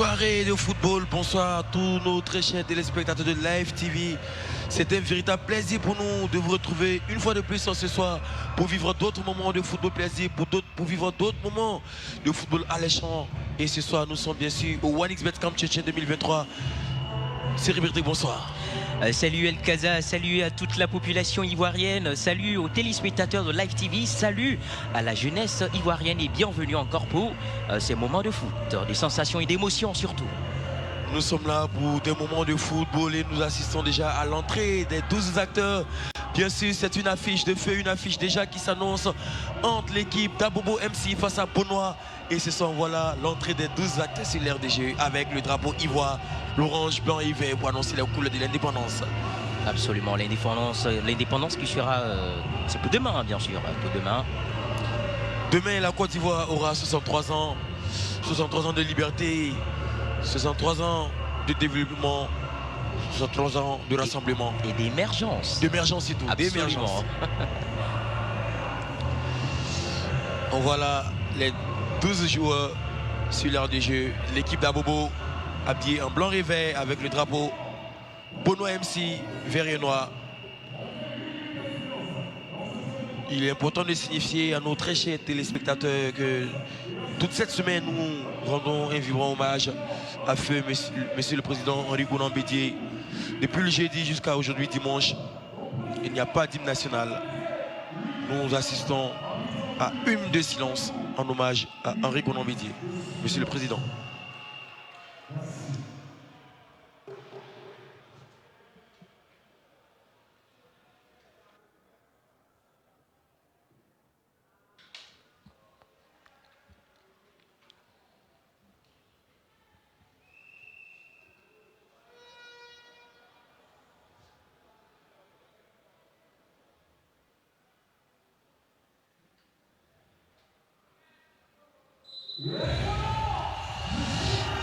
Soirée de football, bonsoir à tous nos très chers téléspectateurs de Live TV. C'est un véritable plaisir pour nous de vous retrouver une fois de plus ce soir pour vivre d'autres moments de football plaisir, pour vivre d'autres moments de football alléchant. Et ce soir, nous sommes bien sûr au 1xBet Camp Tchétchène 2023. C'est Liberté, bonsoir. Salut El Kaza, salut à toute la population ivoirienne, salut aux téléspectateurs de Live TV, salut à la jeunesse ivoirienne et bienvenue encore pour ces moments de foot, des sensations et d'émotions surtout. Nous sommes là pour des moments de football et nous assistons déjà à l'entrée des 12 acteurs. Bien sûr, c'est une affiche de feu, une affiche déjà qui s'annonce entre l'équipe d'Abobo MC face à Benoît. Et ce sont voilà l'entrée des 12 acteurs sur l'aire des jeux avec le drapeau ivoire, l'orange, blanc et vert pour annoncer la couleur de l'indépendance. Absolument, l'indépendance qui sera, c'est pour demain bien sûr, pour demain. Demain, la Côte d'Ivoire aura 63 ans de liberté, 63 ans de développement, 63 ans de rassemblement. Et d'émergence. D'émergence et tout, d'émergence. On voit là les 12 joueurs sur l'aire des jeux. L'équipe d'Abobo habillée en blanc et vert avec le drapeau Benoît MC, vert et noir. Il est important de signifier à nos très chers téléspectateurs que toute cette semaine, nous rendons un vibrant hommage à feu Monsieur le Président Henri Konan Bédié. Depuis le jeudi jusqu'à aujourd'hui dimanche, il n'y a pas d'hymne national. Nous assistons à une minute de silence en hommage à Henri Konan Bédié. Monsieur le Président.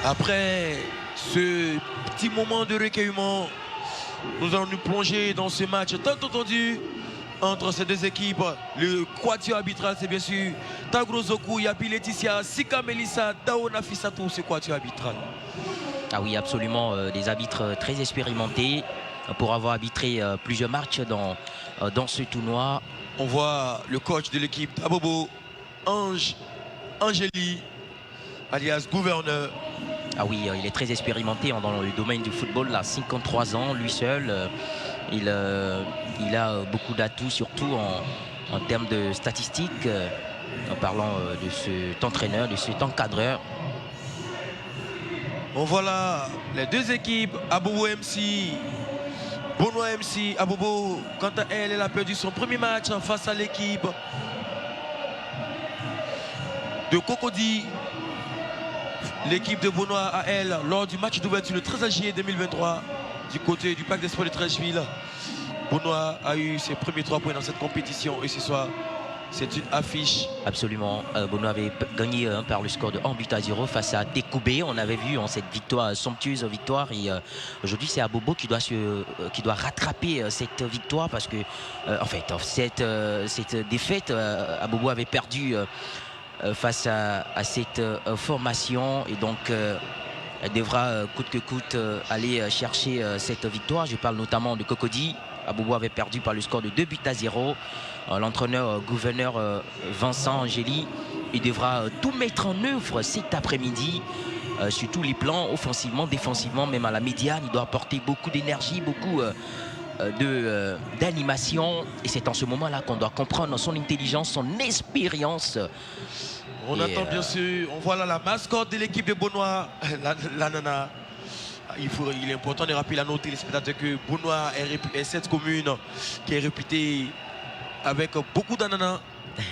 Après ce petit moment de recueillement, nous allons nous plonger dans ce match tant entendu entre ces deux équipes. Le quatuor arbitral, c'est bien sûr Tagrozoku, Yapi Laetitia, Sika Melissa, Dao Nafissatou, ce quatuor arbitral. Ah oui, absolument, des arbitres très expérimentés pour avoir arbitré plusieurs matchs dans ce tournoi. On voit le coach de l'équipe d'Abobo, Angéli, alias gouverneur. Ah oui, il est très expérimenté dans le domaine du football, là, 53 ans, lui seul. Il a beaucoup d'atouts, surtout en termes de statistiques, en parlant de cet entraîneur, de cet encadreur. On voit là les deux équipes, Abobo MC, Benoît MC. Abobo, quant à elle, elle a perdu son premier match face à l'équipe de Cocody. L'équipe de Benoît à elle, lors du match d'ouverture le 13 juillet 2023, du côté du Parc des Sports de Treichville. Benoît a eu ses premiers 3 points dans cette compétition et ce soir, c'est une affiche. Absolument. Benoît avait gagné par le score de 1-0 face à Découbé. On avait vu cette victoire, somptueuse victoire. Et aujourd'hui, c'est Abobo qui doit rattraper cette victoire parce que, en fait, cette défaite, Abobo avait perdu face à cette formation et donc elle devra coûte que coûte aller chercher cette victoire. Je parle notamment de Cocody. Abobo avait perdu par le score de 2-0. L'entraîneur gouverneur Vincent Angéli, il devra tout mettre en œuvre cet après-midi sur tous les plans, offensivement, défensivement, même à la médiane. Il doit apporter beaucoup d'énergie, beaucoup d'animation. Et c'est en ce moment-là qu'on doit comprendre son intelligence, son expérience. On attend bien sûr, on voit là la mascotte de l'équipe de Benoît, la nana. Il est important de rappeler à nos téléspectateurs que Benoît est cette commune qui est réputée avec beaucoup d'ananas.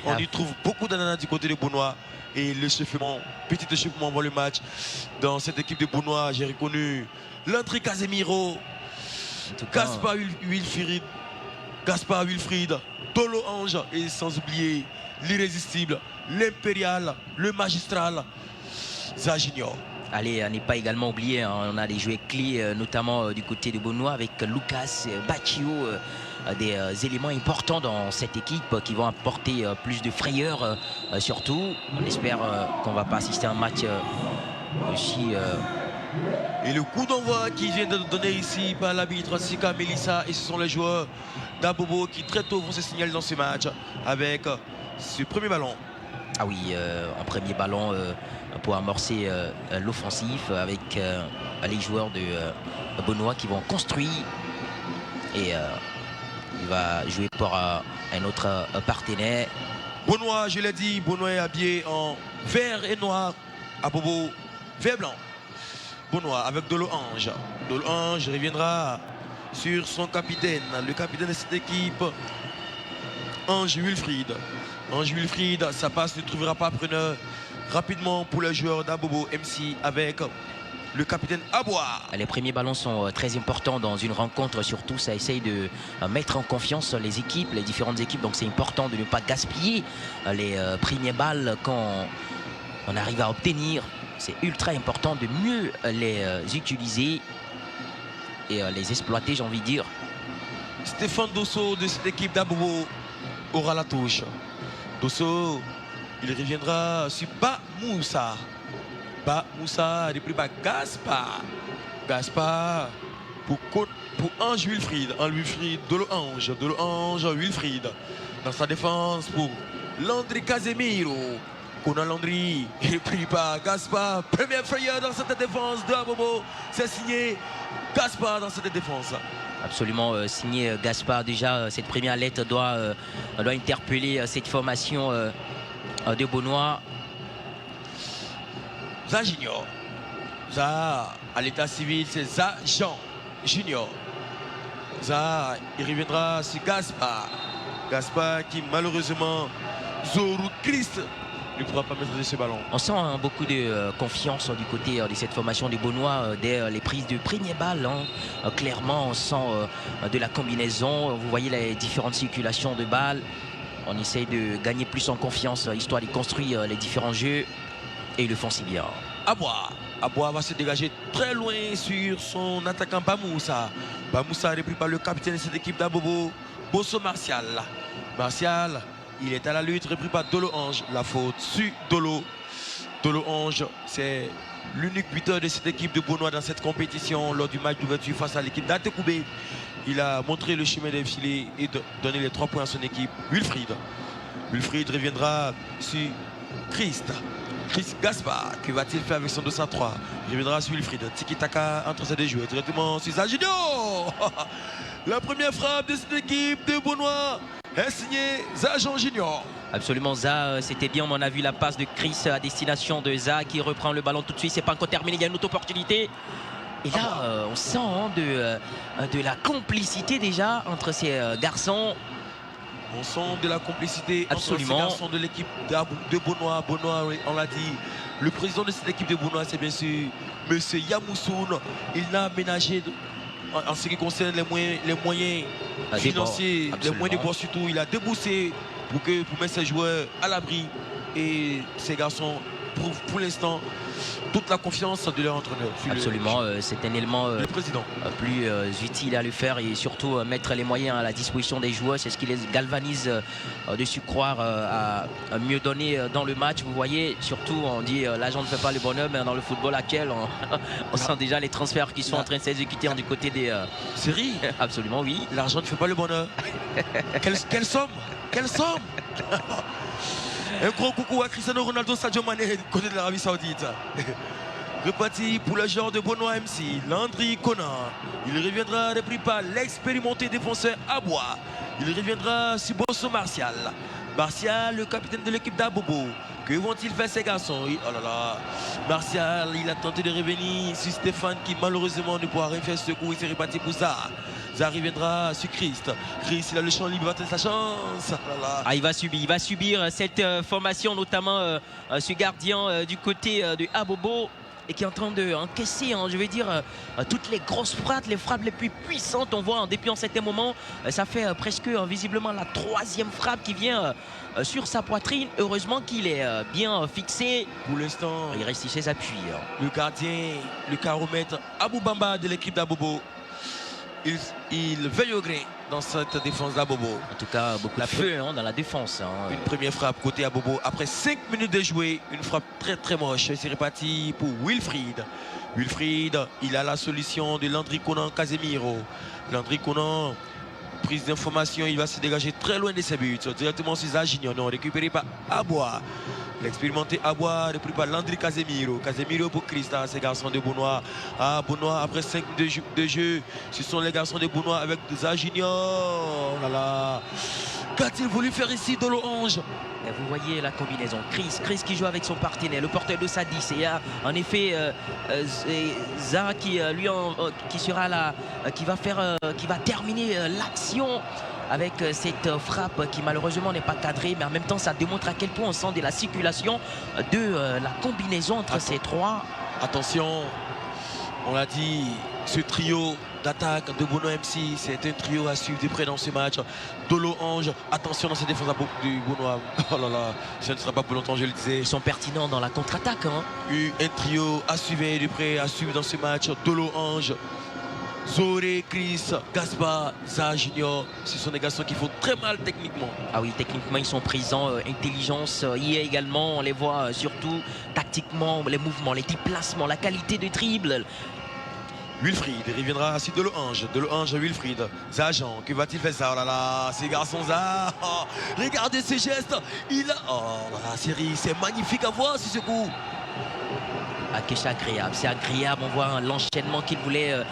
On y trouve beaucoup d'ananas du côté de Benoît. Et l'échauffement, petit échauffement avant le match. Dans cette équipe de Benoît, j'ai reconnu l'entrée Casemiro, Gaspard Wilfried, Dolo Ange et sans oublier l'irrésistible, l'impérial, le magistral, Zajunior. Allez, à ne pas également oublier, on a des joueurs clés, notamment du côté de Benoît avec Lucas Baccio, des éléments importants dans cette équipe qui vont apporter plus de frayeur surtout. On espère qu'on ne va pas assister à un match aussi. Et le coup d'envoi qui vient de donner ici par l'arbitre Sika Melissa, et ce sont les joueurs d'Abobo qui très tôt vont se signaler dans ce match avec ce premier ballon. Ah oui, un premier ballon pour amorcer l'offensif avec les joueurs de Benoît qui vont construire. Et il va jouer pour un autre partenaire. Benoît, je l'ai dit, Benoît est habillé en vert et noir. Abobo, vert blanc. Benoît avec Dolo Ange. Dolo Ange reviendra sur son capitaine, le capitaine de cette équipe, Ange Wilfried. Ange Wilfried, sa passe ne trouvera pas preneur rapidement pour le joueur d'Abobo MC avec le capitaine Aboua. Les premiers ballons sont très importants dans une rencontre, surtout ça essaye de mettre en confiance les équipes, les différentes équipes, donc c'est important de ne pas gaspiller les premiers balles quand on arrive à obtenir. C'est ultra important de mieux les utiliser et les exploiter, j'ai envie de dire. Stéphane Dosso de cette équipe d'Abobo aura la touche. Dosso, il reviendra sur Ba Moussa. Ba Moussa, repris par Gaspard. Gaspard pour Ange Wilfried. Ange Wilfried, Dolo Ange, Wilfried. Dans sa défense pour Landry Casemiro. Conan Landry, repris par Gaspard. Première frayeur dans cette défense de Abobo. C'est signé Gaspard dans cette défense. Absolument, signé Gaspard. Déjà, cette première lettre doit interpeller cette formation de Benoît. Za Junior. Za, à l'état civil, c'est Za Jean Junior. Za, il reviendra sur Gaspard. Gaspard qui, malheureusement, Zorou Christ ne pourra pas mettre de ce ballon. On sent beaucoup de confiance du côté de cette formation des Benoît dès les prises de première balle. Clairement, on sent de la combinaison. Vous voyez les différentes circulations de balles. On essaye de gagner plus en confiance, histoire de construire les différents jeux. Et ils le font si bien. Aboua va se dégager très loin sur son attaquant Bamoussa. Bamoussa repris par le capitaine de cette équipe d'Abobo, Bosso Martial. Martial, il est à la lutte, repris par Dolo Ange. La faute sur Dolo. Dolo Ange, c'est l'unique buteur de cette équipe de Benoît dans cette compétition lors du match d'ouverture face à l'équipe d'Atekoubé. Il a montré le chemin des filets et donné les 3 points à son équipe. Wilfried. Wilfried reviendra sur Christ Gaspard. Que va-t-il faire avec son 203? Il reviendra sur Wilfried. Tiki-taka entre ces deux joueurs. Directement sur Za Junior. La première frappe de cette équipe de Benoît est signée Za Jean Junior. Absolument, Za, c'était bien. On a vu la passe de Chris à destination de Za qui reprend le ballon tout de suite. C'est pas encore terminé. Il y a une autre opportunité. Et là, on sent de la complicité déjà entre ces garçons. On sent de la complicité Absolument. entre ces garçons de l'équipe de Benoît. Benoît, on l'a dit, le président de cette équipe de Benoît, c'est bien sûr M. Yamoussoun. Il n'a ménagé en ce qui concerne les moyens financiers, les moyens de bord surtout. Il a déboursé pour mettre ses joueurs à l'abri. Et ces garçons prouvent pour l'instant toute la confiance de leur entraîneur. Absolument, c'est un élément le président. Plus utile à le faire et surtout mettre les moyens à la disposition des joueurs. C'est ce qui les galvanise de surcroît à mieux donner dans le match. Vous voyez, surtout on dit l'argent ne fait pas le bonheur, mais dans le football actuel, on sent déjà les transferts qui sont en train de s'exécuter du côté des... Série. Absolument, oui. L'argent ne fait pas le bonheur. Quelle somme. Un gros coucou à Cristiano Ronaldo, Sadio Mané, côté de l'Arabie Saoudite. Reparti pour le joueur de Benoît MC, Landry Conan. Il reviendra repris par l'expérimenté défenseur Aboua. Il reviendra sur Bosso Martial. Martial, le capitaine de l'équipe d'Abobo. Que vont-ils faire ces garçons? Oh là là. Martial, il a tenté de revenir sur Stéphane qui malheureusement ne pourra rien faire ce coup. Il s'est reparti pour ça. Ça reviendra sur Christ. Christ, il a le champ libre, il va tenter sa chance. Oh là là. Il va subir cette formation, notamment ce gardien du côté de Abobo. Et qui est en train d'encaisser, je vais dire, toutes les grosses frappes, les frappes les plus puissantes. On voit depuis un certain moment, ça fait presque visiblement la 3e frappe qui vient sur sa poitrine. Heureusement qu'il est bien fixé. Pour l'instant, il reste ses appuis. Le gardien, le caromètre Abou Bamba de l'équipe d'Abobo, il veille au grain. dans cette défense d'Abobo. En tout cas, beaucoup de feu dans la défense. Une première frappe côté Abobo. Après 5 minutes de jouer, une frappe très moche. C'est reparti pour Wilfried. Wilfried, il a la solution de Landry Conan Casemiro. Landry Conan, prise d'information, il va se dégager très loin de ses buts. Directement sur Zagignon, non, récupéré par Abois. L'expérimenté Abois, repris par Landry Casemiro. Casemiro pour Christa, ces garçons de Benoît. Ah, Benoît, après 5 minutes de jeu, ce sont les garçons de Benoît avec Zagignon. Oh là là. Qu'a-t-il voulu faire ici, Dolo Ange? Et vous voyez la combinaison. Chris qui joue avec son partenaire, le porteur de Sadis. Et il y a en effet Za qui lui qui sera là, qui va terminer l'action avec cette frappe qui malheureusement n'est pas cadrée, mais en même temps ça démontre à quel point on sent de la circulation de la combinaison entre ces trois. Attention, on l'a dit, ce trio d'attaque de Bono MC, c'est un trio à suivre de près dans ce match. Dolo Ange, attention dans cette défense du Bono. Oh là là, ce ne sera pas pour longtemps, je le disais. Ils sont pertinents dans la contre-attaque. Un trio à suivre de près, à suivre dans ce match. Dolo Ange, Zoré, Chris, Gaspard, Za Junior, ce sont des garçons qui font très mal techniquement. Ah oui, techniquement ils sont présents, intelligence y est également, on les voit surtout tactiquement, les mouvements, les déplacements, la qualité de dribble. Wilfried, il reviendra assis de l'Ange, Wilfried, Zajan, que va-t-il faire ça? Oh là là, ces garçons là, oh, regardez ces gestes, il a, oh la série, c'est magnifique à voir sur ce coup. Ah, que c'est agréable, on voit l'enchaînement qu'il voulait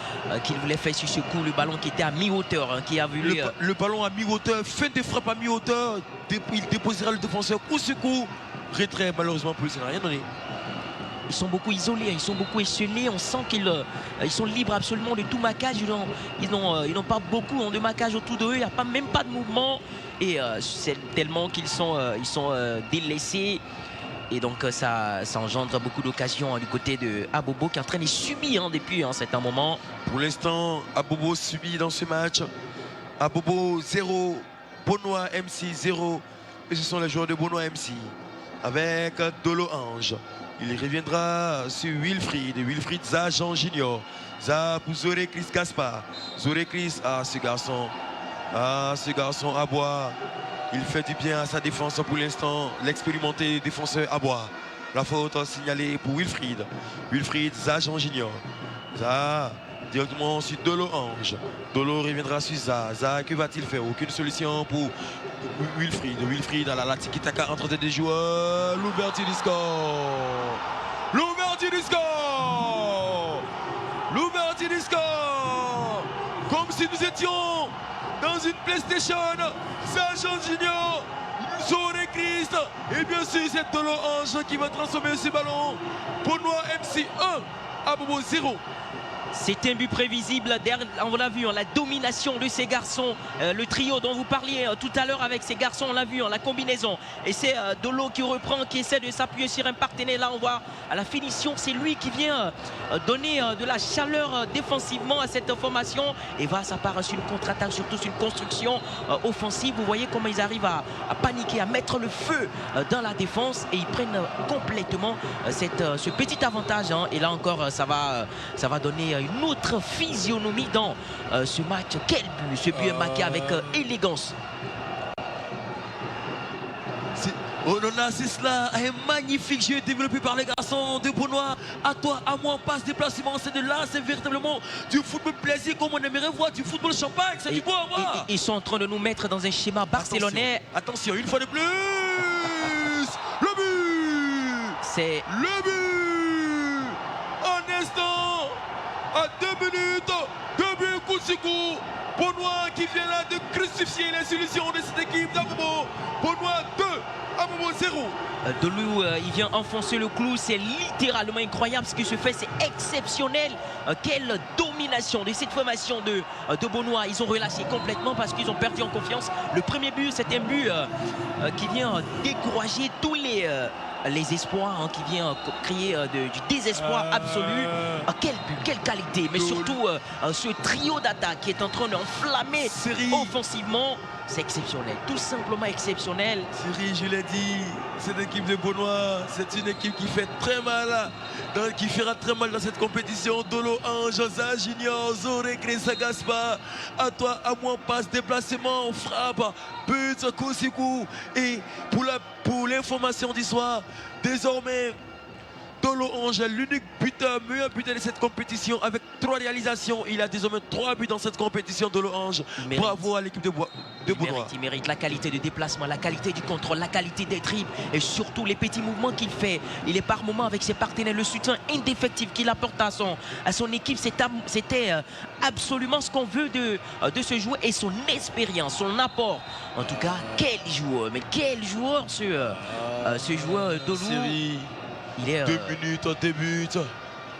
faire sur ce coup, le ballon qui était à mi-hauteur, qui a vu le ballon à mi-hauteur, fin de frappe à mi-hauteur, il déposera le défenseur coup sur coup, retrait malheureusement pour lui, ça n'a rien donné. Ils sont beaucoup isolés, ils sont beaucoup esselés. On sent qu'ils sont libres absolument de tout maquage. Ils n'ont pas beaucoup de maquage autour d'eux. Il n'y a même pas de mouvement. Et c'est tellement qu'ils sont, délaissés. Et donc ça engendre beaucoup d'occasions du côté de Abobo qui est en train de subir depuis un certain moment. Pour l'instant, Abobo subit dans ce match. Abobo 0, Benoît MC 0. Et ce sont les joueurs de Benoît MC. Avec Dolo Ange. Il reviendra sur Wilfried Za Jean Junior. Za pour Zoré Chris Gaspard. Zoré Chris, ce garçon à bois. Il fait du bien à sa défense pour l'instant. L'expérimenté défenseur à bois. La faute signalée pour Wilfried Za Jean Junior. Za directement sur Dolo Ange. Dolo reviendra sur Za. Za, que va-t-il faire? Aucune solution pour Wilfried à la tiki-taka entre des joueurs. L'ouverture du score. Comme si nous étions dans une PlayStation. Sergent Junior, Zoré Christ. Et bien sûr, c'est Dolo Ange qui va transformer ce ballon. Benoît MC 1, Abobo 0. C'est un but prévisible, on l'a vu, la domination de ces garçons, le trio dont vous parliez tout à l'heure avec ces garçons, on l'a vu, la combinaison. Et c'est Dolo qui reprend, qui essaie de s'appuyer sur un partenaire. Là, on voit à la finition, c'est lui qui vient donner de la chaleur défensivement à cette formation. Et ça part sur une contre-attaque, surtout sur une construction offensive. Vous voyez comment ils arrivent à paniquer, à mettre le feu dans la défense. Et ils prennent complètement ce petit avantage. Et là encore, ça va donner une autre physionomie dans ce match. Quel but! Ce but est marqué avec élégance. Oh non, c'est cela, un magnifique jeu développé par les garçons de Benoît. À toi, à moi, on passe déplacement, c'est de là, c'est véritablement du football plaisir comme on aimerait voir, du football champagne, c'est du beau à voir. Ils sont en train de nous mettre dans un schéma barcelonais. Attention, une fois de plus, le but. C'est le but. Un instant, à 2 minutes, 2 buts coup sur coup. Benoît qui vient là de crucifier les solutions de cette équipe d'Abobo. Benoît 2. Abobo 0. Delou, il vient enfoncer le clou, c'est littéralement incroyable ce qui se fait, c'est exceptionnel. Quelle domination de cette formation de Benoît. Ils ont relâché complètement parce qu'ils ont perdu en confiance. Le premier but, c'est un but qui vient décourager tous les espoirs, qui vient créer du désespoir absolu. Quel but, quelle qualité, mais surtout ce trio d'attaque qui est en train d'enflammer offensivement. C'est exceptionnel, tout simplement exceptionnel. Thierry, je l'ai dit, cette équipe de Benoît, c'est une équipe qui fait très mal, qui fera très mal dans cette compétition. Dolo Ange, Za Junior, Zoré, Grisa Gaspar. À toi, à moi, passe, déplacement, frappe, but, coup. Et pour l'information d'histoire, désormais, Dolo Angel, l'unique buteur, meilleur buteur de cette compétition avec 3 réalisations. Il a désormais 3 buts dans cette compétition, Dolo Ange. Bravo à l'équipe de Beaunois. Il mérite la qualité de déplacement, la qualité du contrôle, la qualité des dribbles et surtout les petits mouvements qu'il fait. Il est par moments avec ses partenaires, le soutien indéfectible qu'il apporte à son équipe. C'était absolument ce qu'on veut de ce joueur et son expérience, son apport. En tout cas, quel joueur, mais quel joueur ce joueur Dolo. Il est 2 minutes au début.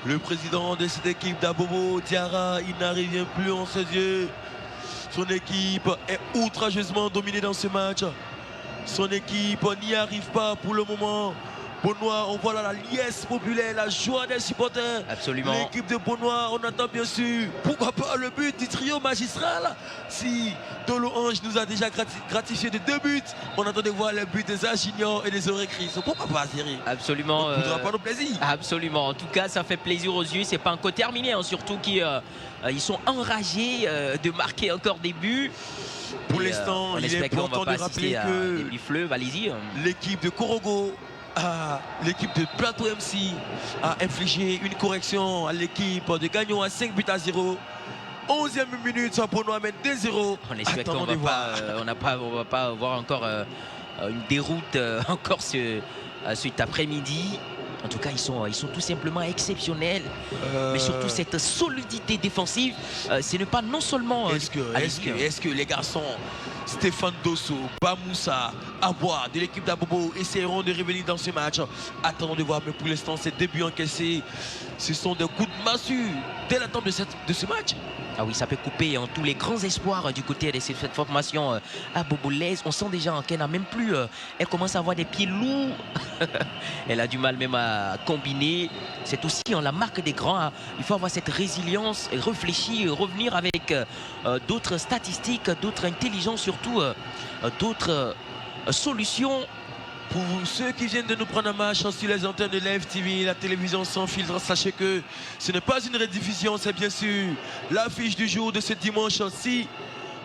Le président de cette équipe d'Abobo, Diarra, il n'arrive plus en ses yeux. Son équipe est outrageusement dominée dans ce match. Son équipe n'y arrive pas pour le moment. Beaunois, on voit là la liesse populaire, la joie des supporters. Absolument. L'équipe de Beaunois, on attend bien sûr, pourquoi pas le but du trio magistral. Si Dolo Ange nous a déjà gratifié de 2 buts, on attend de voir les buts des Junior et des Orécris. Pourquoi pas, Thierry? Absolument. On ne voudra pas nos plaisirs. Absolument. En tout cas, ça fait plaisir aux yeux. C'est pas encore terminé, hein, surtout qu'ils sont enragés de marquer encore des buts. Pour l'instant, il est important de rappeler que l'équipe de Korogo, l'équipe de Plateau MC a infligé une correction à l'équipe de Gagnon à 5-0. 11e minute, Beaunois mène 2-0. On espère qu'on ne va pas avoir encore une déroute encore cet après-midi. En tout cas, ils sont tout simplement exceptionnels. Mais surtout cette solidité défensive, ce n'est pas non seulement... Est-ce que les garçons Stéphane Dosso, Bamoussa, Aboua de l'équipe d'Abobo essaieront de revenir dans ce match? Attendons de voir, mais pour l'instant, ces débuts encaissés, ce sont des coups de massue dès l'attente de ce match. Ah oui, ça peut couper tous les grands espoirs du côté de cette formation abobolaise. On sent déjà qu'elle n'a même plus... elle commence à avoir des pieds lourds. Elle a du mal même à combiner. C'est aussi la marque des grands. Il faut avoir cette résilience, réfléchir, revenir avec d'autres statistiques, d'autres intelligences, surtout d'autres solutions. Pour ceux qui viennent de nous prendre en marche sur les antennes de Live TV, la télévision sans filtre, sachez que ce n'est pas une rediffusion, c'est bien sûr l'affiche du jour de ce dimanche 6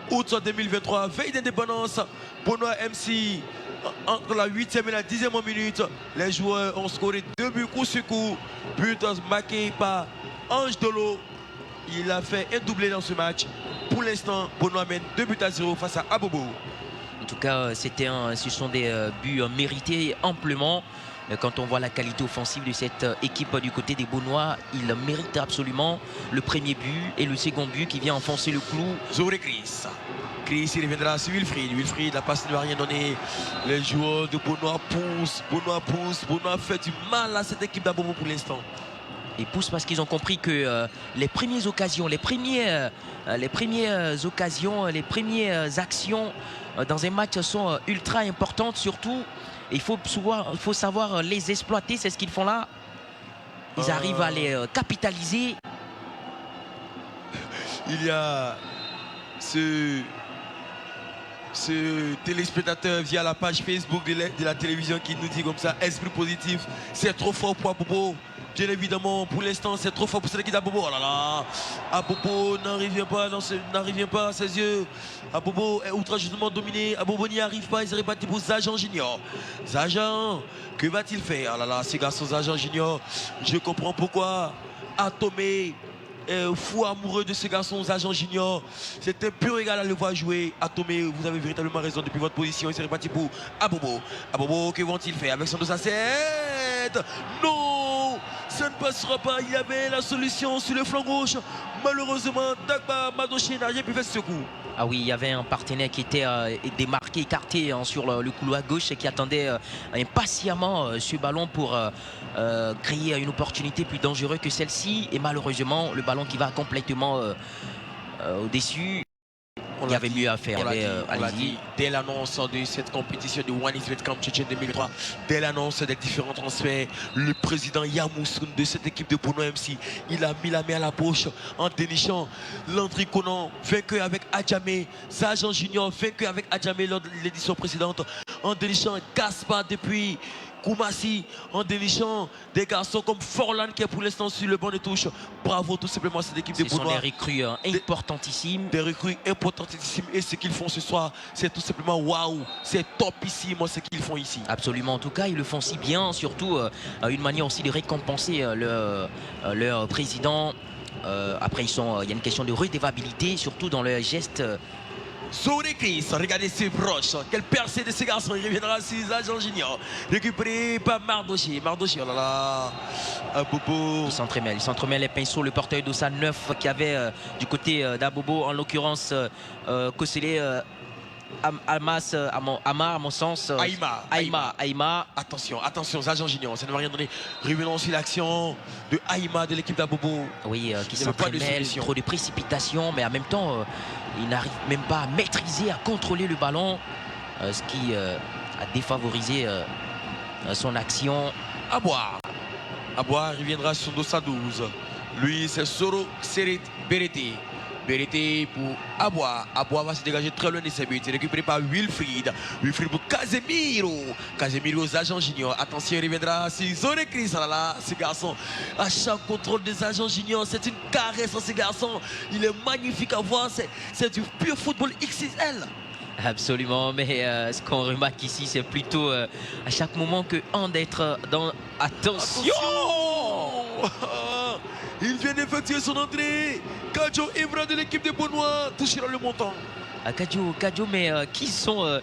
août 2023, veille d'indépendance. Beaunois MC, entre la 8e et la 10e minute, les joueurs ont scoré 2 buts coup sur coup. But marqué par Ange Dolo. Il a fait un doublé dans ce match. Pour l'instant, Beaunois mène 2-0 face à Abobo. En tout cas, ce sont des buts mérités amplement. Quand on voit la qualité offensive de cette équipe du côté des Beaunois, il mérite absolument le premier but et le second but qui vient enfoncer le clou. Zoré Chris, il reviendra sur Wilfried. Wilfried, la passe ne va rien donner. Les joueurs de Beaunois poussent. Beaunois fait du mal à cette équipe d'Abobo pour l'instant. Ils poussent parce qu'ils ont compris que les premières occasions, les premières actions dans un match sont ultra importantes surtout. Il faut savoir les exploiter, c'est ce qu'ils font là. Ils arrivent à les capitaliser. Il y a ce téléspectateur via la page Facebook de la télévision qui nous dit comme ça, esprit positif, c'est trop fort pour Abobo. Bien évidemment, pour l'instant, c'est trop fort pour cette équipe d'Abobo. Oh là là, Abobo n'arrive pas à ses yeux. Abobo est outrageusement dominé. Abobo n'y arrive pas. Il serait parti pour Zajan Junior. Zajan, que va-t-il faire? Oh là là, ces garçons Zajan Junior, je comprends pourquoi Atomé est fou amoureux de ce garçon Zajan Junior. C'est un pur régal à le voir jouer. Atomé, vous avez véritablement raison depuis votre position. Il serait parti pour Abobo. Abobo, que vont-ils faire avec son dos à 7? Non, ça ne passera pas. Il y avait la solution sur le flanc gauche. Malheureusement, Dagba Madoché n'a rien pu faire ce coup. Ah oui, il y avait un partenaire qui était démarqué, écarté sur le couloir gauche et qui attendait impatiemment ce ballon pour créer une opportunité plus dangereuse que celle-ci. Et malheureusement, le ballon qui va complètement au-dessus. Il y avait mieux à faire. On l'a dit dès l'annonce de cette compétition de One Is Camp Tchétchène 2003, dès l'annonce des différents transferts, le président Yamousoun de cette équipe de Beaunois MC, il a mis la main à la poche en dénichant Landry Conan, vainqueur avec Adjamé, Zajan Junior, vainqueur avec Adjamé lors de l'édition précédente, en dénichant Gaspard depuis Koumassi en dénichant des garçons comme Forlan qui est pour l'instant sur le banc de touche. Bravo tout simplement à cette équipe de Ce sont Beaunois. des recrues importantissimes. Des recrues importantissimes. Et ce qu'ils font ce soir, c'est tout simplement waouh. C'est topissime ce qu'ils font ici. Absolument. En tout cas, ils le font si bien. Surtout, une manière aussi de récompenser leur président. Après, il y a une question de redevabilité, surtout dans le geste. Zone Chris, regardez ses proches. Quelle percée de ces garçons. Il reviendra sur Agent Junior. Récupéré par Mardoché. Mardoché, oh là là. Abobo. Il s'entremêle les pinceaux. Le porteur d'Ossa 9 qui avait du côté d'Abobo, en l'occurrence, Kosele. Almas, Amar, à mon sens. Aïma. Attention, Agent Junior, ça ne va rien donner. Revenons aussi l'action de Aïma de l'équipe d'Abobo. Oui, qui s'entremêle, trop de précipitation, mais en même temps, il n'arrive même pas à maîtriser, à contrôler le ballon, ce qui a défavorisé son action. Aboua, il reviendra sur Dossa 12. Lui, c'est Soro Serit Berete. Berete pour Aboua. Aboua va se dégager très loin de ses buts. Récupéré par Wilfried. Wilfried pour Casemiro. Casemiro aux agents juniors. Attention, il reviendra sur Zone Chris. Ah là, ce garçon, à chaque contrôle des agents juniors, c'est une caresse à ce garçon. Il est magnifique à voir. C'est du pur football XXL. Absolument, mais ce qu'on remarque ici, c'est plutôt à chaque moment que d'être dans... Attention. Il vient d'effectuer son entrée. Kadjo Evra de l'équipe de Beaunois touchera le montant. Kadjo, mais ils sont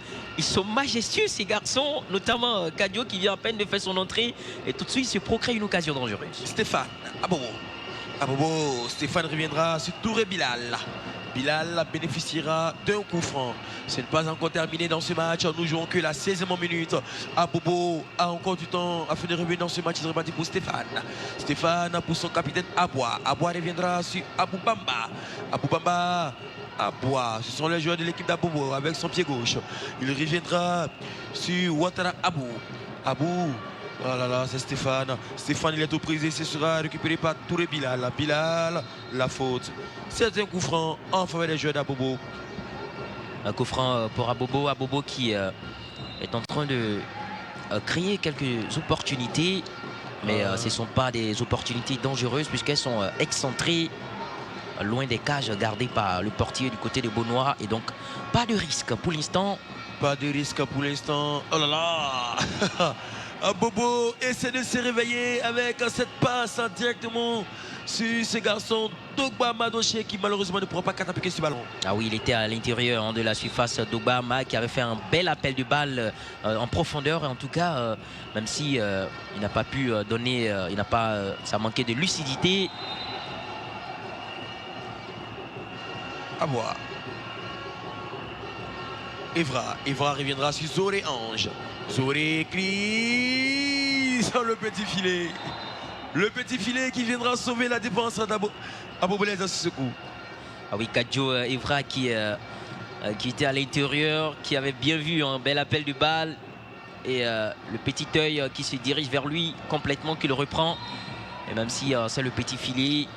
majestueux ces garçons, notamment Kadjo qui vient à peine de faire son entrée et tout de suite se procure une occasion dangereuse. Stéphane Abobo. Stéphane reviendra sur Touré Bilal. Bilal bénéficiera d'un coup franc. Ce n'est pas encore terminé dans ce match. Nous jouons que la 16e minute. Abobo a encore du temps afin de revenir dans ce match. Il est reparti pour Stéphane. Stéphane pour son capitaine Aboua. Aboua reviendra sur Aboubamba. Aboua. Ce sont les joueurs de l'équipe d'Abobo avec son pied gauche. Il reviendra sur Ouattara Abou. Oh là là, c'est Stéphane. Stéphane, il est aux prises et ce sera récupéré par Touré Bilal. Bilal, la faute. C'est un coup franc en faveur des joueurs d'Abobo. Un coup franc pour Abobo. Abobo qui est en train de créer quelques opportunités. Mais ce ne sont pas des opportunités dangereuses puisqu'elles sont excentrées, loin des cages gardées par le portier du côté de Beaunois. Et donc, pas de risque pour l'instant. Pas de risque pour l'instant. Oh là là. Abobo essaie de se réveiller avec cette passe directement sur ce garçon Dogba Madoché qui malheureusement ne pourra pas catapulter ce ballon. Ah oui, il était à l'intérieur de la surface. Dogba Ma qui avait fait un bel appel de balle en profondeur. Et en tout cas, même si il n'a pas pu donner, ça manquait de lucidité. À voir. Evra reviendra sur Zoré Ange. Zoré Chris, le petit filet. Le petit filet qui viendra sauver la défense d'Abobelez dans ce coup. Ah oui, Kadjo Evra qui était à l'intérieur, qui avait bien vu un bel appel de balle. Et le petit œil qui se dirige vers lui complètement, qui le reprend. Et même si c'est le petit filet,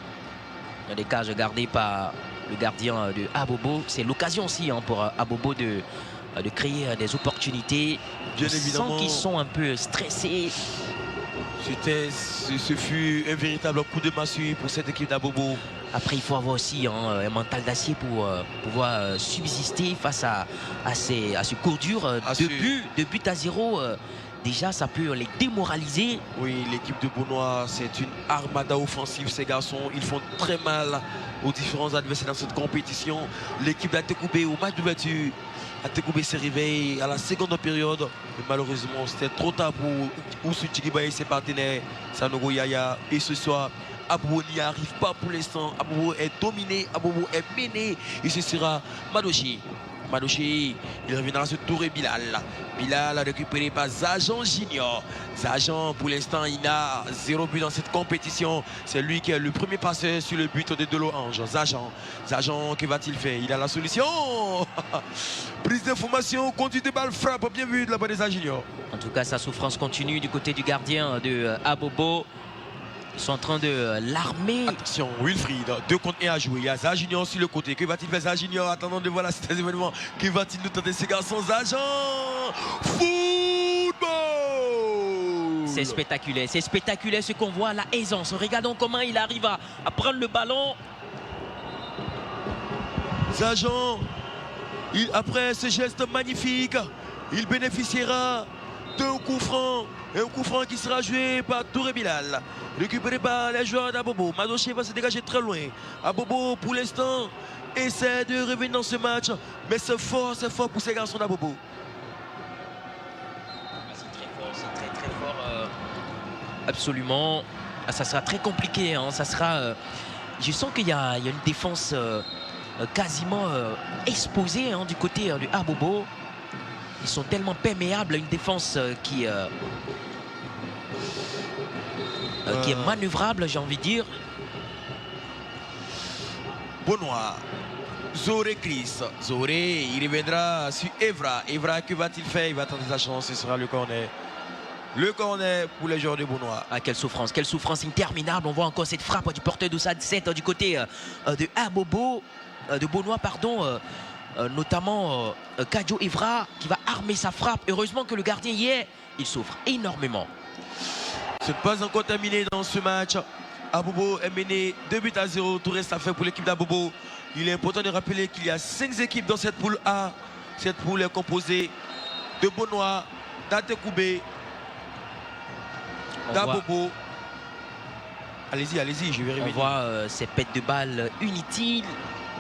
il y a des cages gardées par le gardien de Abobo. C'est l'occasion aussi pour Abobo de créer des opportunités. Bien évidemment. Qu'ils sont un peu stressés. Ce fut un véritable coup de massue pour cette équipe d'Abobo. Après, il faut avoir aussi un mental d'acier pour pouvoir subsister face à ce cours dur. De but à 0. Déjà, ça peut les démoraliser. Oui, l'équipe de Beaunois, c'est une armada offensive. Ces garçons, ils font très mal aux différents adversaires dans cette compétition. L'équipe d'Atekoubé, au match d'ouverture, Atekoubé s'est réveillé à la seconde période. Mais malheureusement, c'était trop tard pour Oussou Tchiliba et ses partenaires, Sanogo Yaya. Et ce soir, Abobo n'y arrive pas pour l'instant. Abobo est dominé, Abobo est mené. Et ce sera Madochi. Il reviendra sur Touré Bilal. Bilal récupéré par Zajan Junior. Zajan, pour l'instant, il a 0 but dans cette compétition. C'est lui qui est le premier passeur sur le but de Delo Ange. Zajan, que va-t-il faire? Il a la solution. Prise d'information, conduite de balle, frappe, bien vu de la part des Junior. En tout cas, sa souffrance continue du côté du gardien de Abobo. Ils sont en train de l'armer. Attention, Wilfried, 2 contre 1 à jouer. Il y a Za Junior sur le côté. Que va-t-il faire Za Junior? Attendons de voir cet événement. Que va-t-il nous tenter ces garçons? Zajan Football. C'est spectaculaire ce qu'on voit, la aisance. Regardons comment il arrive à prendre le ballon. Zajan, après ce geste magnifique, il bénéficiera d'un coup franc. Et un coup franc qui sera joué par Touré Bilal. Récupéré par les joueurs d'Abobo. Madoché va se dégager très loin. Abobo, pour l'instant, essaie de revenir dans ce match. Mais c'est fort pour ces garçons d'Abobo. C'est très fort, c'est très fort. Absolument. Ça sera très compliqué. Hein. Ça sera, je sens qu'il y a une défense quasiment exposée hein, du côté du Abobo. Ils sont tellement perméables à une défense qui est manœuvrable, j'ai envie de dire. Benoît, Zoré Chris. Zoré, il reviendra sur Evra. Evra, que va-t-il faire? Il va tenter sa chance, ce sera le corner. Le corner pour les joueurs de Benoît. Ah, quelle souffrance interminable. On voit encore cette frappe du porteur de Sad 7 du côté de Abobo, de Benoît, pardon. Notamment Kadjo Evra qui va armer sa frappe. Heureusement que le gardien y est. Il souffre énormément. Ce n'est pas encore terminé dans ce match. Abobo est mené 2-0. Tout reste à faire pour l'équipe d'Abobo. Il est important de rappeler qu'il y a 5 équipes dans cette poule A. Cette poule est composée de Benoît, d'Atekoubé, d'Abobo. Allez-y, je vais revenir. On voit ces pètes de balles inutiles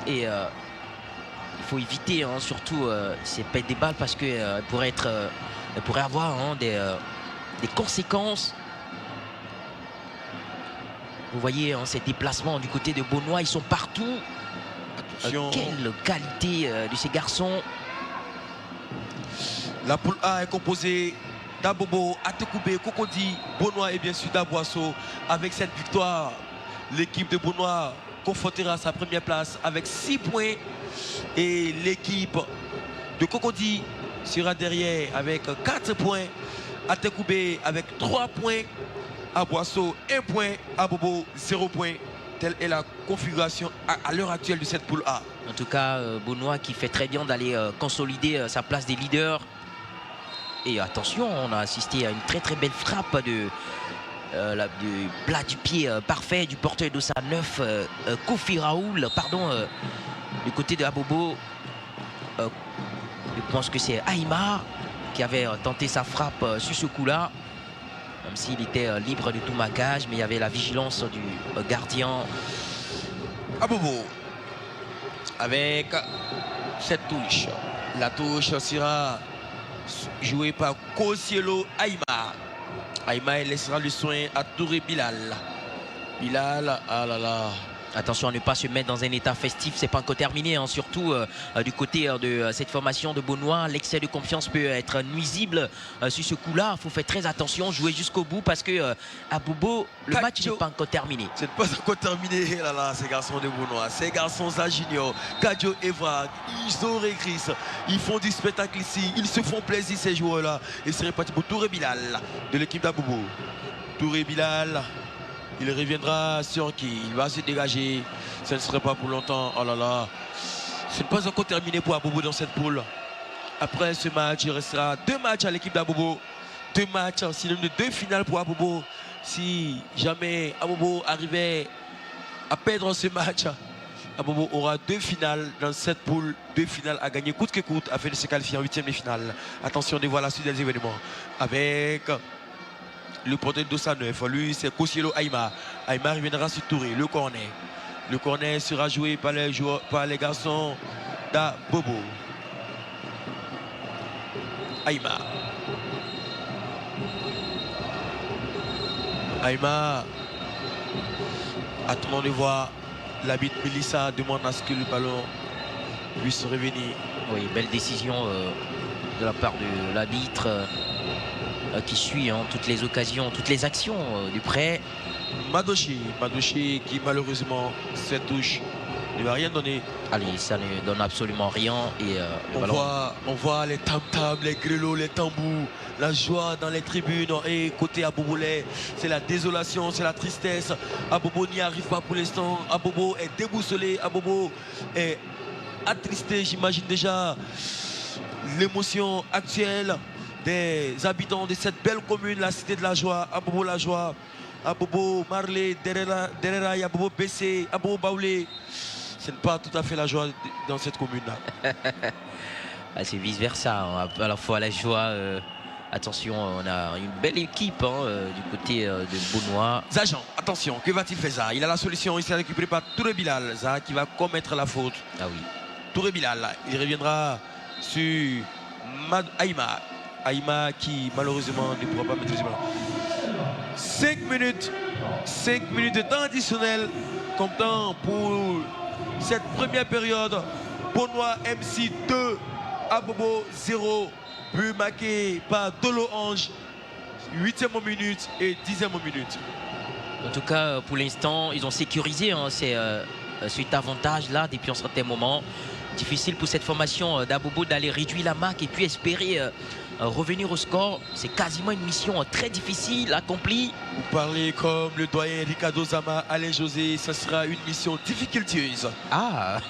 et il faut éviter hein, surtout ces pètes de balles parce qu'elles pourraient avoir hein, des conséquences. Vous voyez hein, ces déplacements du côté de Benoît, ils sont partout. Quelle qualité de ces garçons. La poule A est composée d'Abobo, Atekoubé, Kokodi, Benoît et bien sûr d'Aboasso. Avec cette victoire, l'équipe de Benoît confortera sa première place avec 6 points. Et l'équipe de Kokodi sera derrière avec 4 points. Atekoubé avec 3 points. Aboasso 1 point. Abobo 0 point. Telle est la configuration à l'heure actuelle de cette poule A. En tout cas, Benoît qui fait très bien d'aller consolider sa place des leaders. Et attention, on a assisté à une très belle frappe du plat du pied parfait du porteur d'Ossa 9, Kofi Raoul, pardon, du côté de Abobo. Je pense que c'est Aïma qui avait tenté sa frappe sur ce coup-là. Même s'il était libre de tout marquage, mais il y avait la vigilance du gardien. Abobo avec cette touche. La touche sera jouée par Kosielo Aïma. Aïma laissera le soin à Touré Bilal. Bilal, ah là là. Attention à ne pas se mettre dans un état festif, c'est pas encore terminé, hein. Surtout du côté de cette formation de Benoît. L'excès de confiance peut être nuisible sur ce coup-là. Il faut faire très attention, jouer jusqu'au bout parce que à Bobo, le match n'est pas encore terminé. C'est pas encore terminé, là là, ces garçons de Benoît, ces garçons à Junior, Kadjo Evra, Zoré Chris, ils font du spectacle ici, ils se font plaisir ces joueurs-là. Et c'est reparti pour Touré Bilal de l'équipe d'Abobo. Touré Bilal. Il reviendra sur qui? Il va se dégager. Ce ne serait pas pour longtemps. Oh là là. Ce n'est pas encore terminé pour Abobo dans cette poule. Après ce match, il restera 2 matchs à l'équipe d'Abobo. 2 matchs, sinon 2 finales pour Abobo. Si jamais Abobo arrivait à perdre ce match, Abobo aura 2 finales dans cette poule. 2 finales à gagner coûte que coûte afin de se qualifier en 8e de finale. Attention, on voit la suite des événements. Avec le porteur d'Ossa 9, lui c'est Kosielo Aïma. Aïma reviendra sur Touré, le corner. Le corner sera joué par les garçons d'Abobo. Aïma. Aïma. Attendons de voir. L'arbitre Melissa demande à ce que le ballon puisse revenir. Oui, belle décision de la part de l'arbitre. Qui suit hein, toutes les occasions, toutes les actions du prêt. Madoshi qui malheureusement, cette touche ne va rien donner. Allez, ça ne donne absolument rien. Et, on voit les tam-tams, les grelots, les tambours, la joie dans les tribunes. Et côté Abobolais, c'est la désolation, c'est la tristesse. Abobo n'y arrive pas pour l'instant. Abobo est déboussolé. Abobo est attristé, j'imagine déjà l'émotion actuelle des habitants de cette belle commune, la cité de la joie, Abobo la joie, Abobo Marley, Derera, Abobo Bessé, Abobo Baoulé. Ce n'est pas tout à fait la joie dans cette commune-là. Ah, c'est vice-versa, hein. À la fois la joie. Attention, on a une belle équipe hein, du côté de Beaunois. Zajan, attention, que va-t-il faire ça? Il a la solution, il s'est récupéré par Touré Bilal. Zaha qui va commettre la faute. Ah oui. Touré Bilal, il reviendra sur Aïma. Aïma qui malheureusement ne pourra pas mettre le ballon. 5 minutes de temps additionnel comme temps pour cette première période. Beaunois MC 2, Abobo 0. But marqué par Dolo Ange, 8e minute et 10e minute. En tout cas, pour l'instant, ils ont sécurisé hein, cet avantage-là depuis un certain moment. Difficile pour cette formation d'Abobo d'aller réduire la marque et puis espérer revenir au score. C'est quasiment une mission très difficile, accomplie. Vous parlez comme le doyen Ricardo Zama, Alain José, ça sera une mission difficultueuse. Ah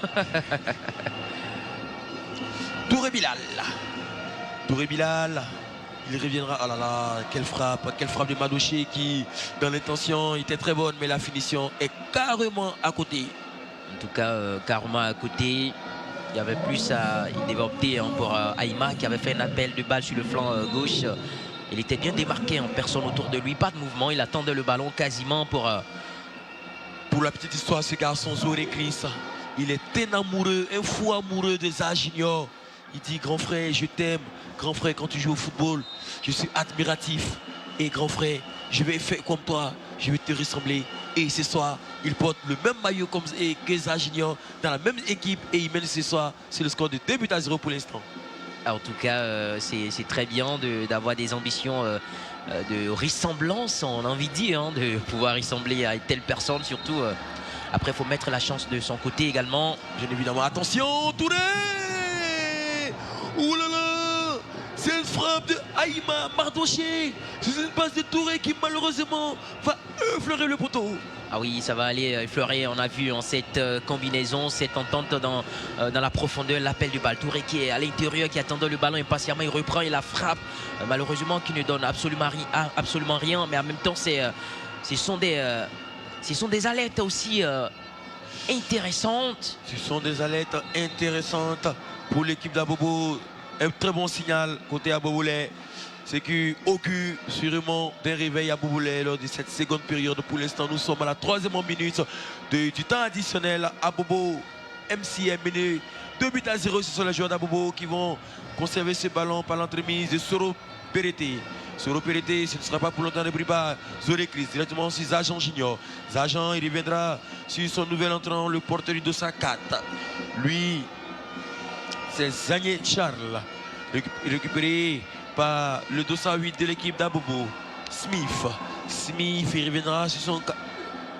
Touré Bilal. Touré Bilal, il reviendra. Oh là là, quelle frappe de Madouché qui, dans l'intention, était très bonne, mais la finition est carrément à côté. En tout cas, carrément à côté. Il y avait plus à. Il devait opter hein, pour Aïma qui avait fait un appel de balle sur le flanc gauche. Il était bien démarqué en personne autour de lui, pas de mouvement. Il attendait le ballon quasiment pour. Pour la petite histoire, ce garçon Zoré Chris, il est un amoureux, un fou amoureux de Zaha Junior. Il dit grand frère, je t'aime. Grand frère, quand tu joues au football, je suis admiratif. Et grand frère, je vais faire comme toi, je vais te ressembler. Et ce soir, il porte le même maillot que Zaha Junior dans la même équipe et il mène ce soir. C'est le score de 2-0 pour l'instant. En tout cas, c'est très bien d'avoir des ambitions de ressemblance, on a envie de dire, hein, de pouvoir ressembler à une telle personne. Surtout, après, il faut mettre la chance de son côté également. Bien évidemment, attention, Touré! Ouh là là! C'est une frappe de Aïma Mardoché. C'est une passe de Touré qui malheureusement va effleurer le poteau. Ah oui, ça va aller effleurer. On a vu en cette combinaison, cette entente dans la profondeur, l'appel du bal. Touré qui est à l'intérieur, qui attendait le ballon impatiemment, il reprend et la frappe. Malheureusement, qui ne donne absolument rien. Mais en même temps, ce sont des alertes aussi intéressantes. Ce sont des alertes intéressantes pour l'équipe d'Abobo. Un très bon signal côté Aboboulé. C'est qui augure sûrement d'un réveil à Aboboulé lors de cette seconde période. Pour l'instant, nous sommes à la 3e minute du temps additionnel. Abobo, MC est mené 2-0. Ce sont les joueurs d'Abobo qui vont conserver ce ballon par l'entremise de Soro Pereté. Soro Pereté, ce ne sera pas pour longtemps de Briba. Zoré Chris, directement sur Zajan Junior. Zajan, il reviendra sur son nouvel entrant, le porteur du 204. Lui, c'est Zagné Charles, récupéré par le 208 de l'équipe d'Abobo. Smith, il reviendra sur son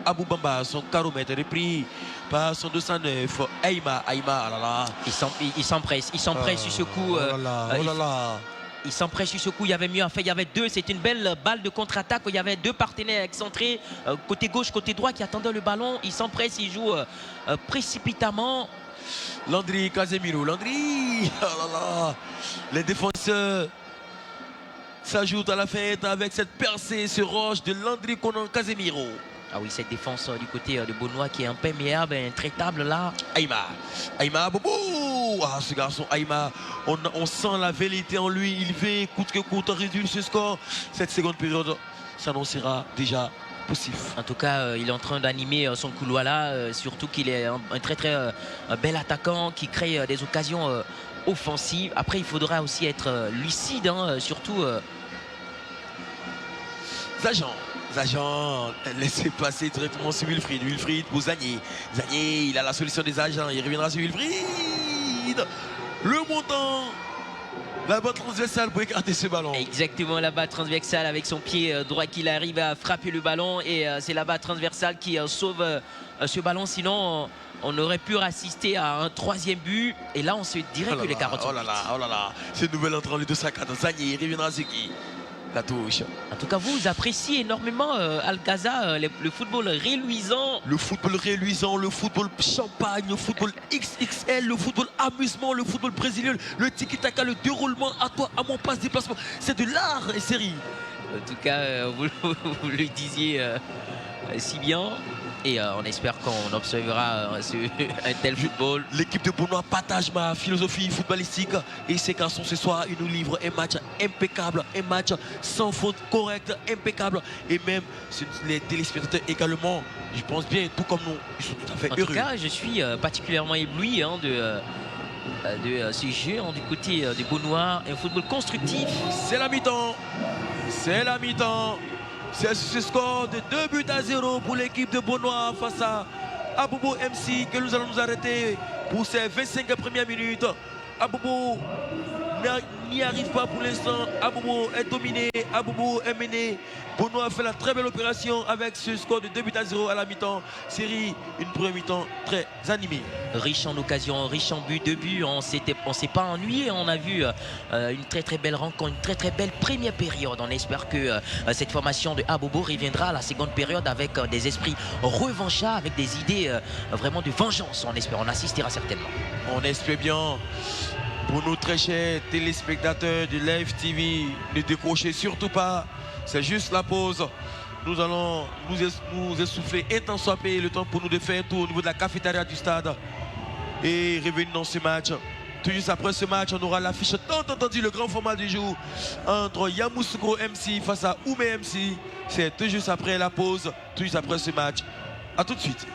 Abou Bamba, son caromètre, repris par son 209. Aïma, oh là là. Il s'empresse sur ce coup. Oh là là. Il s'empresse sur ce coup, il y avait mieux à faire, il y avait deux, c'est une belle balle de contre-attaque, il y avait deux partenaires excentrés, côté gauche, côté droit qui attendaient le ballon, il s'empresse, il joue précipitamment. Landry Casemiro, Landry, oh là là. Les défenseurs s'ajoutent à la fête avec cette percée, ce roche de Landry Conan Casemiro. Ah oui, cette défense du côté de Beaunois qui est imperméable, intraitable là. Aïma, Bobo. Ah, ce garçon Aïma, on sent la vérité en lui, il veut coûte que coûte réduire ce score. Cette seconde période s'annoncera déjà possible. En tout cas, il est en train d'animer son couloir là, surtout qu'il est un très bel attaquant qui crée des occasions offensives. Après, il faudra aussi être lucide, hein, surtout. Zajan, laissez passer directement sur Wilfried. Wilfried pour Zagné. Zagné, il a la solution des agents. Il reviendra sur Wilfried. Le montant. La balle transversale pour écarter ce ballon. Exactement, la balle transversale avec son pied droit qu'il arrive à frapper le ballon. Et c'est la balle transversale qui sauve ce ballon. Sinon, on aurait pu assister à un 3e but. Et là, on se dirait que les carottes sont oh là là. Ce nouvel entrant, le 204. Zagné, il reviendra sur qui? la touche. En tout cas, vous appréciez énormément Al-Gaza, le football réluisant. Le football réluisant, le football champagne, le football XXL, le football amusement, le football brésilien, le tiki-taka, le déroulement, à toi, à mon passe, déplacement. C'est de l'art et série. En tout cas, vous le disiez si bien. Et on espère qu'on observera un tel football. L'équipe de Beaunois partage ma philosophie footballistique. Et ces garçons ce soir, ils nous livrent un match impeccable, un match sans faute, correct, impeccable. Et même les téléspectateurs également, je pense bien, tout comme nous, ils sont tout à fait heureux. En tout cas, je suis particulièrement ébloui de ce jeu du côté des Beaunois. Un football constructif. C'est la mi-temps. C'est la mi-temps. C'est ce score de 2-0 pour l'équipe de Beaunois face à Abobo MC que nous allons nous arrêter pour ces 25 premières minutes. Abobo n'y arrive pas pour l'instant. Abobo est dominé, Abobo est mené. Beaunois fait la très belle opération avec ce score de 2-0 à la mi-temps. Série, une première mi-temps très animée. Riche en occasions, riche en buts, 2 buts. On s'est pas ennuyé. On a vu une très belle rencontre, une très belle première période. On espère que cette formation de Abobo reviendra à la seconde période avec des esprits revanchards, avec des idées vraiment de vengeance. On assistera certainement. On espère bien. Pour nos très chers téléspectateurs de Live TV, ne décrochez surtout pas. C'est juste la pause. Nous allons nous essouffler et tant soit payé le temps pour nous de faire un tour au niveau de la cafétéria du stade et revenir dans ce match. Tout juste après ce match, on aura l'affiche tant entendu, le grand format du jour entre Yamoussoukro MC face à Oumé MC. C'est tout juste après la pause, tout juste après ce match. A tout de suite.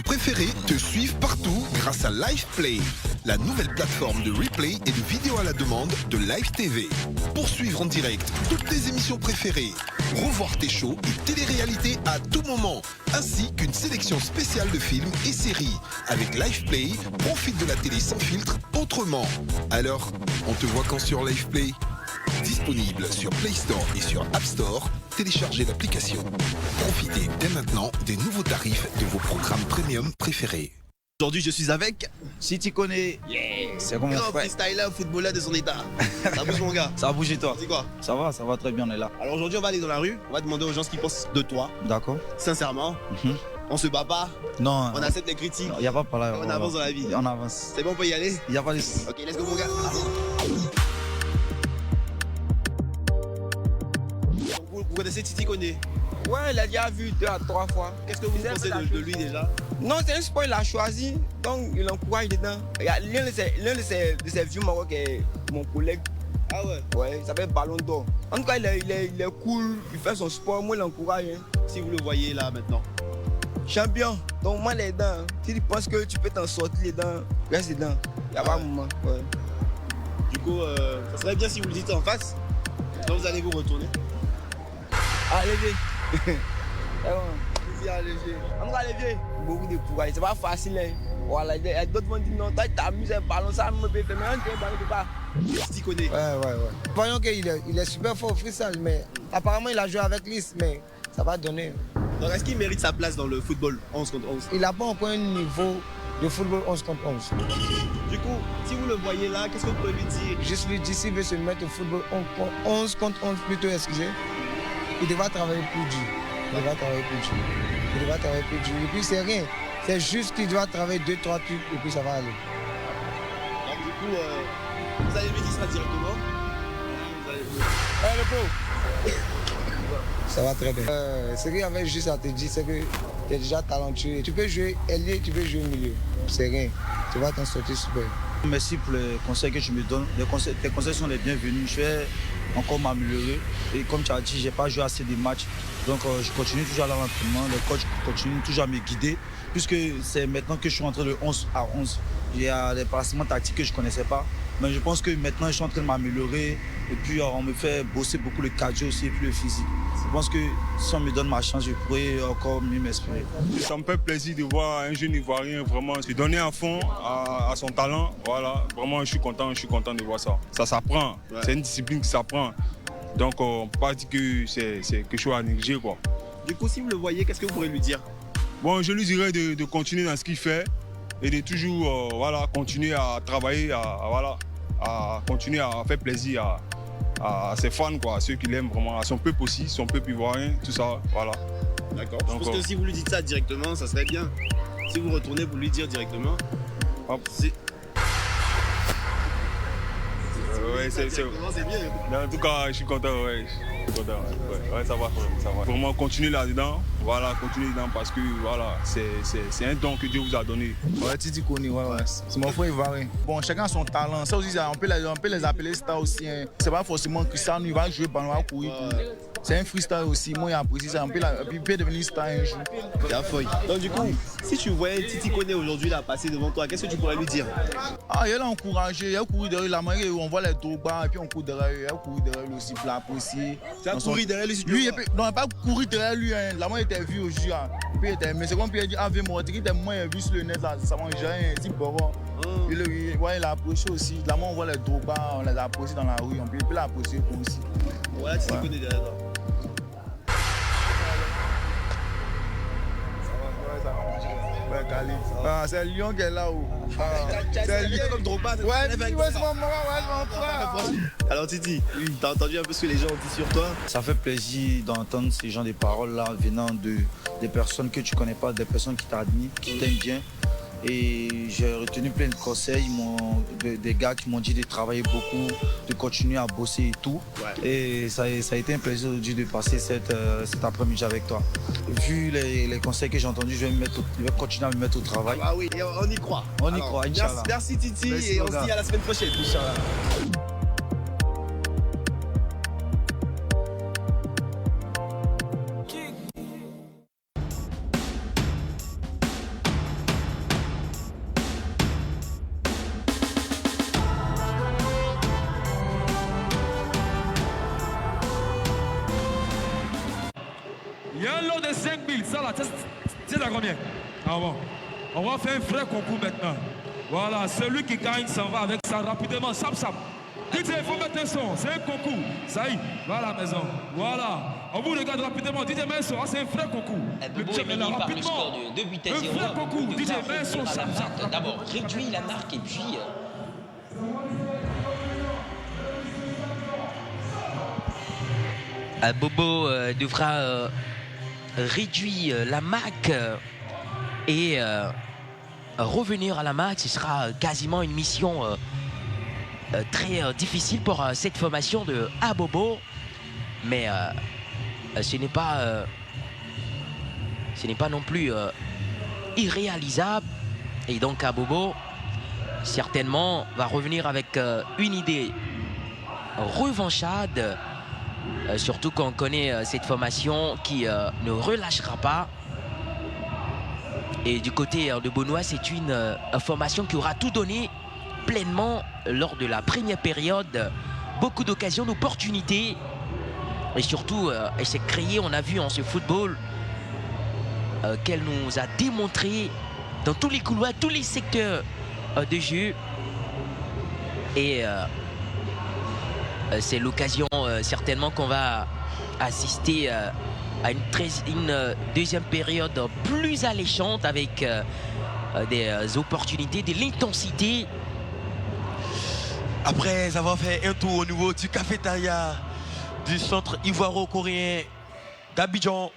Préférés te suivent partout grâce à LivePlay, la nouvelle plateforme de replay et de vidéos à la demande de Live TV. Pour suivre en direct toutes tes émissions préférées, revoir tes shows et télé-réalités à tout moment, ainsi qu'une sélection spéciale de films et séries. Avec LivePlay, profite de la télé sans filtre autrement. Alors, on te voit quand sur LivePlay ? Disponible sur Play Store et sur App Store, téléchargez l'application. Profitez dès maintenant des nouveaux tarifs de vos programmes premium préférés. Aujourd'hui, je suis avec City connaît. C'est comme mon grand frère. freestyler, footballeur de son état. Ça bouge mon gars. Ça a bougé toi. C'est quoi? Ça va très bien, on est là. Alors aujourd'hui, on va aller dans la rue. On va demander aux gens ce qu'ils pensent de toi. D'accord. Sincèrement, on se bat pas. Non. On accepte les critiques. Il n'y a pas par là. On avance dans la vie. On avance. C'est bon, on peut y aller? Il n'y a pas de... Ok, let's go mon gars. Vous connaissez Titi Koné? Ouais, il a déjà vu 2 à 3 fois. Qu'est-ce que vous pensez de lui déjà? Non, c'est un sport qu'il a choisi, donc il encourage dedans. Il y a l'un de ses vieux Maroc qui est mon collègue. Ah ouais? Ouais, il s'appelle Ballon d'Or. En tout cas, il est cool, il fait son sport, moi il l'encourage. Hein. Si vous le voyez là maintenant. Champion, donc moi les dents. Si tu penses que tu peux t'en sortir les dents, reste dedans. Il n'y a pas de moment. Ouais. Du coup, ça serait bien si vous le dites en face. Donc vous allez vous retourner. Allez, viens. Allez, En tout cas, les vieux, beaucoup de courage. C'est pas facile. Hein. Voilà, il y a d'autres qui vont dire non, toi tu t'amuses un ballon, ça me fait, mais on ne peut pas. Titi Koné. Ouais. Voyons qu'il est super fort au freestyle, mais apparemment il a joué avec Lys, mais ça va donner. Donc est-ce qu'il mérite sa place dans le football 11 contre 11? Il n'a pas encore un niveau de football 11 contre 11. Du coup, si vous le voyez là, qu'est-ce que vous pouvez lui dire? Juste lui dire s'il veut se mettre au football 11 contre 11 plutôt, excusez, il devra travailler plus dur. Il devra travailler plus dur. Et puis c'est rien. C'est juste qu'il doit travailler 2-3 trucs et puis ça va aller. Donc du coup, vous allez lui dire ça directement. Le pro. Ça va très bien. Ce qu'il y avait juste à te dire, c'est que tu es déjà talentueux. Tu peux jouer ailier, tu peux jouer milieu. C'est rien. Tu vas t'en sortir super. Merci pour les conseils que tu me donnes. Tes conseils sont les bienvenus. Je vais encore m'améliorer. Et comme tu as dit, je n'ai pas joué assez de matchs. Donc je continue toujours à l'entraînement, le coach continue toujours à me guider, puisque c'est maintenant que je suis rentré de 11 à 11. Il y a des placements tactiques que je ne connaissais pas, mais je pense que maintenant je suis en train de m'améliorer et puis on me fait bosser beaucoup le cardio aussi et puis le physique. Je pense que si on me donne ma chance, je pourrais encore mieux m'exprimer. Ça me fait plaisir de voir un jeune Ivoirien vraiment se donner à fond à son talent. Voilà, vraiment je suis content de voir ça. Ça s'apprend, c'est une discipline qui s'apprend. Donc on ne peut pas dire que c'est quelque chose à négliger, quoi. Du coup, si vous le voyez, qu'est-ce que vous pourrez lui dire? Bon, je lui dirais de continuer dans ce qu'il fait et de toujours continuer à travailler, à continuer à faire plaisir à ses fans, quoi, à ceux qui l'aiment vraiment, à son peuple aussi, son peuple ivoirien, tout ça, voilà. D'accord. Je pense que si vous lui dites ça directement, ça serait bien. Si vous retournez pour lui dire directement, ouais, c'est bien. En tout cas, je suis content, ouais. Ouais, ça va. Vraiment, continuez là-dedans. Voilà, continuez là-dedans parce que voilà, c'est un don que Dieu vous a donné. Ouais, Titi Kone, ouais. C'est mon frère ivoirien. Bon, chacun a son talent. Ça aussi, on peut les appeler stars aussi. Hein. C'est pas forcément Cristiano, il va jouer, il va courir. C'est un freestyle aussi. Moi, j'apprécie ça. Il peut devenir star un jour. Donc, du coup, si tu voyais Titi Kone aujourd'hui là passer devant toi, qu'est-ce que tu pourrais lui dire? Ah, il a encouragé, il a couru derrière la main, on voit les Drogba et puis on court derrière lui. Il a couru derrière lui aussi pour l'apprécier. Tu as couru derrière lui si tu veux? Non, il n'a pas couru derrière lui. Hein. La main était vue au jus. Mais c'est comme il a dit, Ave Morti, il était moins vu sur le net là. Ça mangeait un petit boron. Il a approché aussi. La main, on voit les Drogba, on les a approchés dans la rue. On peut l'apprécier aussi. Voilà, Titi Kone derrière toi. C'est Lyon qui est là-haut. C'est Lyon comme Drogba. Ouais, c'est mon frère. Alors Titi, t'as entendu un peu ce que les gens ont dit sur toi? Ça fait plaisir d'entendre ces gens des paroles-là venant des personnes que tu connais pas, des personnes qui t'admirent, qui t'aiment bien. Et j'ai retenu plein de conseils, des gars qui m'ont dit de travailler beaucoup, de continuer à bosser et tout. Ouais. Et ça a été un plaisir aujourd'hui de passer cet après-midi avec toi. Vu les conseils que j'ai entendus, je vais continuer à me mettre au travail. Ah oui, on y croit. On y croit, Inch'Allah. Merci Titi, merci, et on se dit à la semaine prochaine. Inch'Allah. Il y a un lot de 5000, ça là, c'est à combien? Ah bon. On va faire un vrai concours maintenant. Voilà, celui qui gagne s'en va avec ça rapidement, sap. Dites, il faut mettre un son, c'est un concours. Ça y est, va à la maison. Voilà. On vous regarde rapidement, dites, mets un son, c'est un vrai concours. Bobo est mené par le score de 2 buts à 0. Un vrai concours, dites, mets un son, sap. D'abord, réduit la marque et puis... Bobo devra réduire la marque et revenir à la marque. Ce sera quasiment une mission très difficile pour cette formation de Abobo. Mais ce n'est pas non plus irréalisable. Et donc Abobo certainement va revenir avec une idée revancharde. Surtout qu'on connaît cette formation qui ne relâchera pas. Et du côté de Beaunois, c'est une formation qui aura tout donné pleinement lors de la première période. Beaucoup d'occasions, d'opportunités. Et surtout, elle s'est créée, on a vu en ce football, qu'elle nous a démontré dans tous les couloirs, tous les secteurs de jeu. Et... c'est l'occasion certainement qu'on va assister à une deuxième période plus alléchante avec des opportunités, de l'intensité. Après avoir fait un tour au niveau du cafétéria du centre ivoiro-coréen d'Abidjan,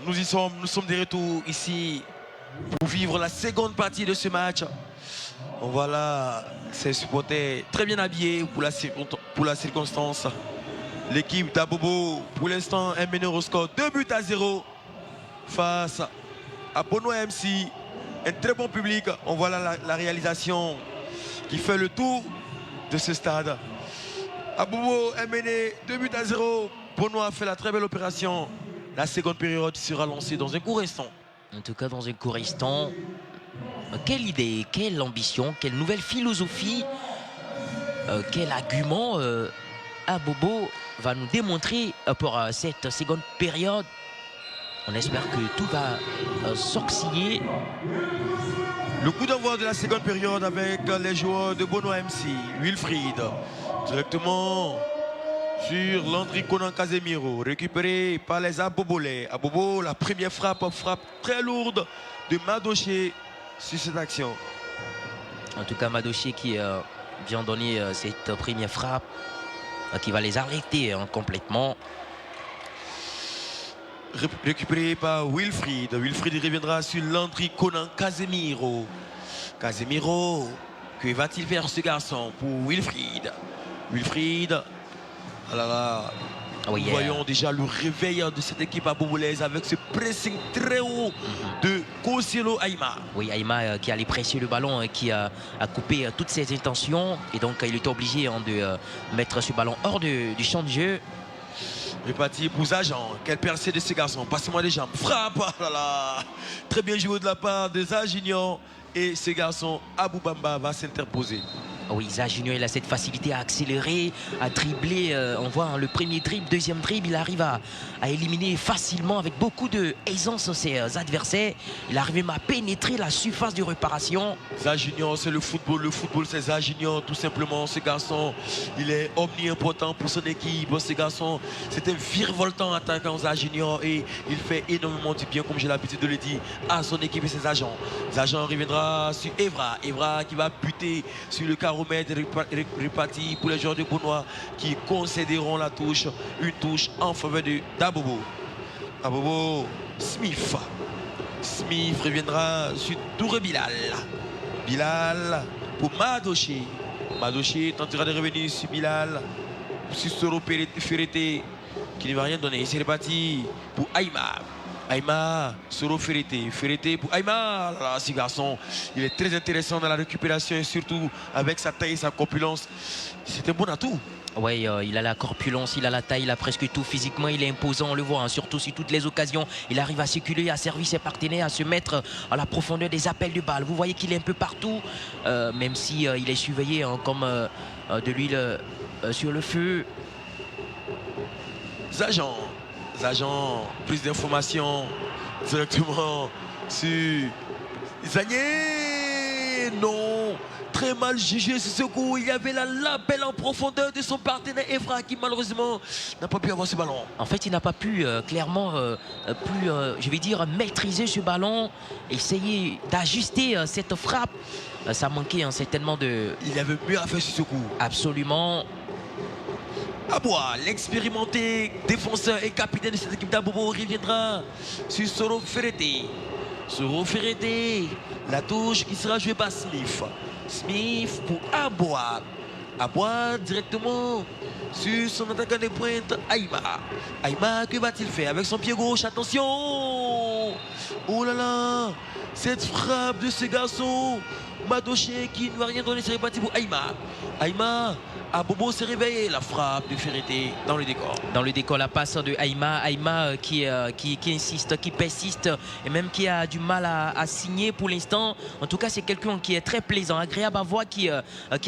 nous sommes de retour ici pour vivre la seconde partie de ce match. Voilà, ces supporters très bien habillés pour la circonstance. L'équipe d'Abobo, pour l'instant, est menée au score 2 buts à 0 face à Beaunois MC. Un très bon public. On voit là la réalisation qui fait le tour de ce stade. Abobo est mené 2 buts à 0. Beaunois fait la très belle opération La seconde période sera lancée dans un court instant. En tout cas, dans un court instant, quelle idée, quelle ambition, quelle nouvelle philosophie, quel argument Abobo va nous démontrer pour cette seconde période. On espère que tout va s'auxiller. Le coup d'envoi de la seconde période avec les joueurs de Bonoa MC. Wilfried, directement sur Landry Conan Casemiro, récupéré par les Abobolais. Abobo, la première frappe très lourde de Madoché sur cette action. En tout cas, Madoché qui vient donner cette première frappe, qui va les arrêter complètement. Récupéré par Wilfried. Wilfried reviendra sur Landry Conan Casemiro. Casemiro, que va-t-il faire ce garçon pour Wilfried? Wilfried, alors nous voyons déjà le réveil de cette équipe abobolaise avec ce pressing très haut de Kosciello Aïma. Oui, Aïma qui allait presser le ballon, qui a coupé toutes ses intentions. Et donc il était obligé de mettre ce ballon hors du champ de jeu. Reparti pour Zajan. Quelle percée de ces garçons. Passez-moi les jambes. Frappe. Oh là là. Très bien joué de la part de Zajunior. Et ce garçon, Abou Bamba, va s'interposer. Oui, Zajunior, il a cette facilité à accélérer, à dribbler. On voit le premier dribble, deuxième dribble, il arrive à éliminer facilement avec beaucoup d'aisance ses adversaires. Il arrive même à pénétrer la surface de réparation. Zajunior, c'est le football c'est Zajunior tout simplement. Ce garçon, il est omniimportant pour son équipe. Ce garçon, c'est un virevoltant attaquant Zajunior et il fait énormément du bien, comme j'ai l'habitude de le dire, à son équipe et ses agents. Zajan reviendra sur Evra. Evra qui va buter sur le carreau réparti pour les joueurs de Bonoa qui concéderont la touche, une touche en faveur d'Abobo. Abobo, Smith reviendra sur Touré Bilal pour Madoché. Madoché tentera de revenir sur Bilal, sur Soro Ferreté qui ne va rien donner. C'est reparti pour Aïma, Soro Ferreté pour Aïma. Là, ce garçon, il est très intéressant dans la récupération et surtout avec sa taille et sa corpulence. C'est un bon atout. Oui, il a la corpulence, il a la taille, il a presque tout. Physiquement, il est imposant, on le voit, surtout sur toutes les occasions. Il arrive à circuler, à servir ses partenaires, à se mettre à la profondeur des appels de balles. Vous voyez qu'il est un peu partout, même si il est surveillé comme de l'huile sur le feu. Zajan, plus d'informations directement sur Zagné. Non, très mal jugé ce secours. Il y avait l'appel en profondeur de son partenaire Evra qui malheureusement n'a pas pu avoir ce ballon. En fait, il n'a pas pu clairement je vais dire, maîtriser ce ballon, essayer d'ajuster cette frappe. Ça manquait certainement de... Il avait mieux à faire ce secours. Absolument. Aboua, l'expérimenté défenseur et capitaine de cette équipe d'Abobo reviendra sur Soro Ferreté. La touche qui sera jouée par Smith pour Aboua. Aboua directement sur son attaquant de pointe, Aïma, que va-t-il faire avec son pied gauche? Attention! Oh là là! Cette frappe de ce garçon, Madoché qui ne va rien donner, c'est reparti pour Aïma. Abobo s'est réveillé, la frappe de Ferreté dans le décor. Dans le décor, la passe de Aïma qui insiste, qui persiste et même qui a du mal à signer pour l'instant. En tout cas, c'est quelqu'un qui est très plaisant, agréable à voir, qui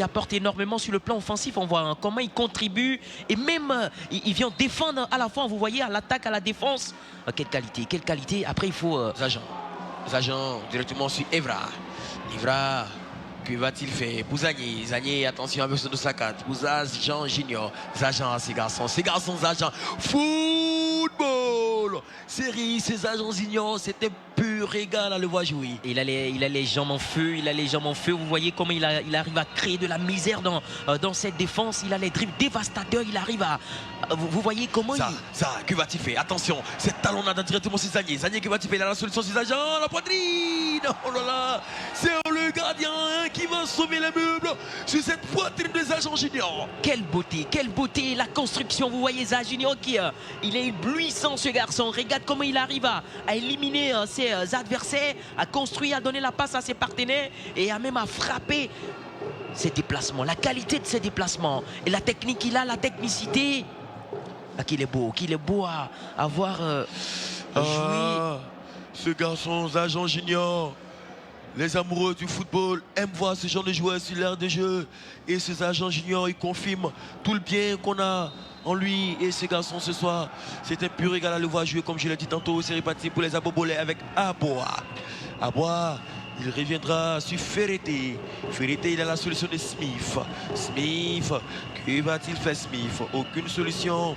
apporte énormément sur le plan offensif. On voit comment il contribue et même il vient défendre à la fois. Vous voyez, à l'attaque, à la défense. Quelle qualité. Après, il faut... Zajan directement sur Evra. Que va-t-il faire pour Zagné, attention avec son 204. Pour Zajan Junior. Zajan, ces garçons, Zajan. Football! Série, ces agents Junior, c'était pur régal à le voir jouer. Il a les jambes en feu, Vous voyez comment il arrive à créer de la misère dans cette défense. Il a les dribbles dévastateurs. Il arrive à... Vous voyez comment que va-t-il faire? Attention, cette talonnade directement sur Zagné. Que va-t-il faire? Il a la solution sur Zajan, la poitrine. Oh là là, c'est le gardien qui va sauver les meubles sur cette poitrine des agents Junior. Quelle beauté, la construction. Vous voyez Zajan Junior il est éblouissant ce garçon. Regarde comment il arrive à éliminer ses adversaires, à construire, à donner la passe à ses partenaires et à même à frapper ses déplacements. La qualité de ses déplacements et la technique qu'il a, la technicité. qu'il est beau à voir jouer. Ce garçon, Zajan Junior, les amoureux du football aiment voir ce genre de joueur sur l'aire de jeu. Et ce Zajan Junior, il confirme tout le bien qu'on a en lui. Et ce garçon ce soir, c'est un pur régal à le voir jouer, comme je l'ai dit tantôt. C'est reparti pour les Abobolais avec Aboa. Aboa, il reviendra sur Ferreté. Ferreté, il a la solution de Smith. Smith, que va-t-il faire Smith? Aucune solution.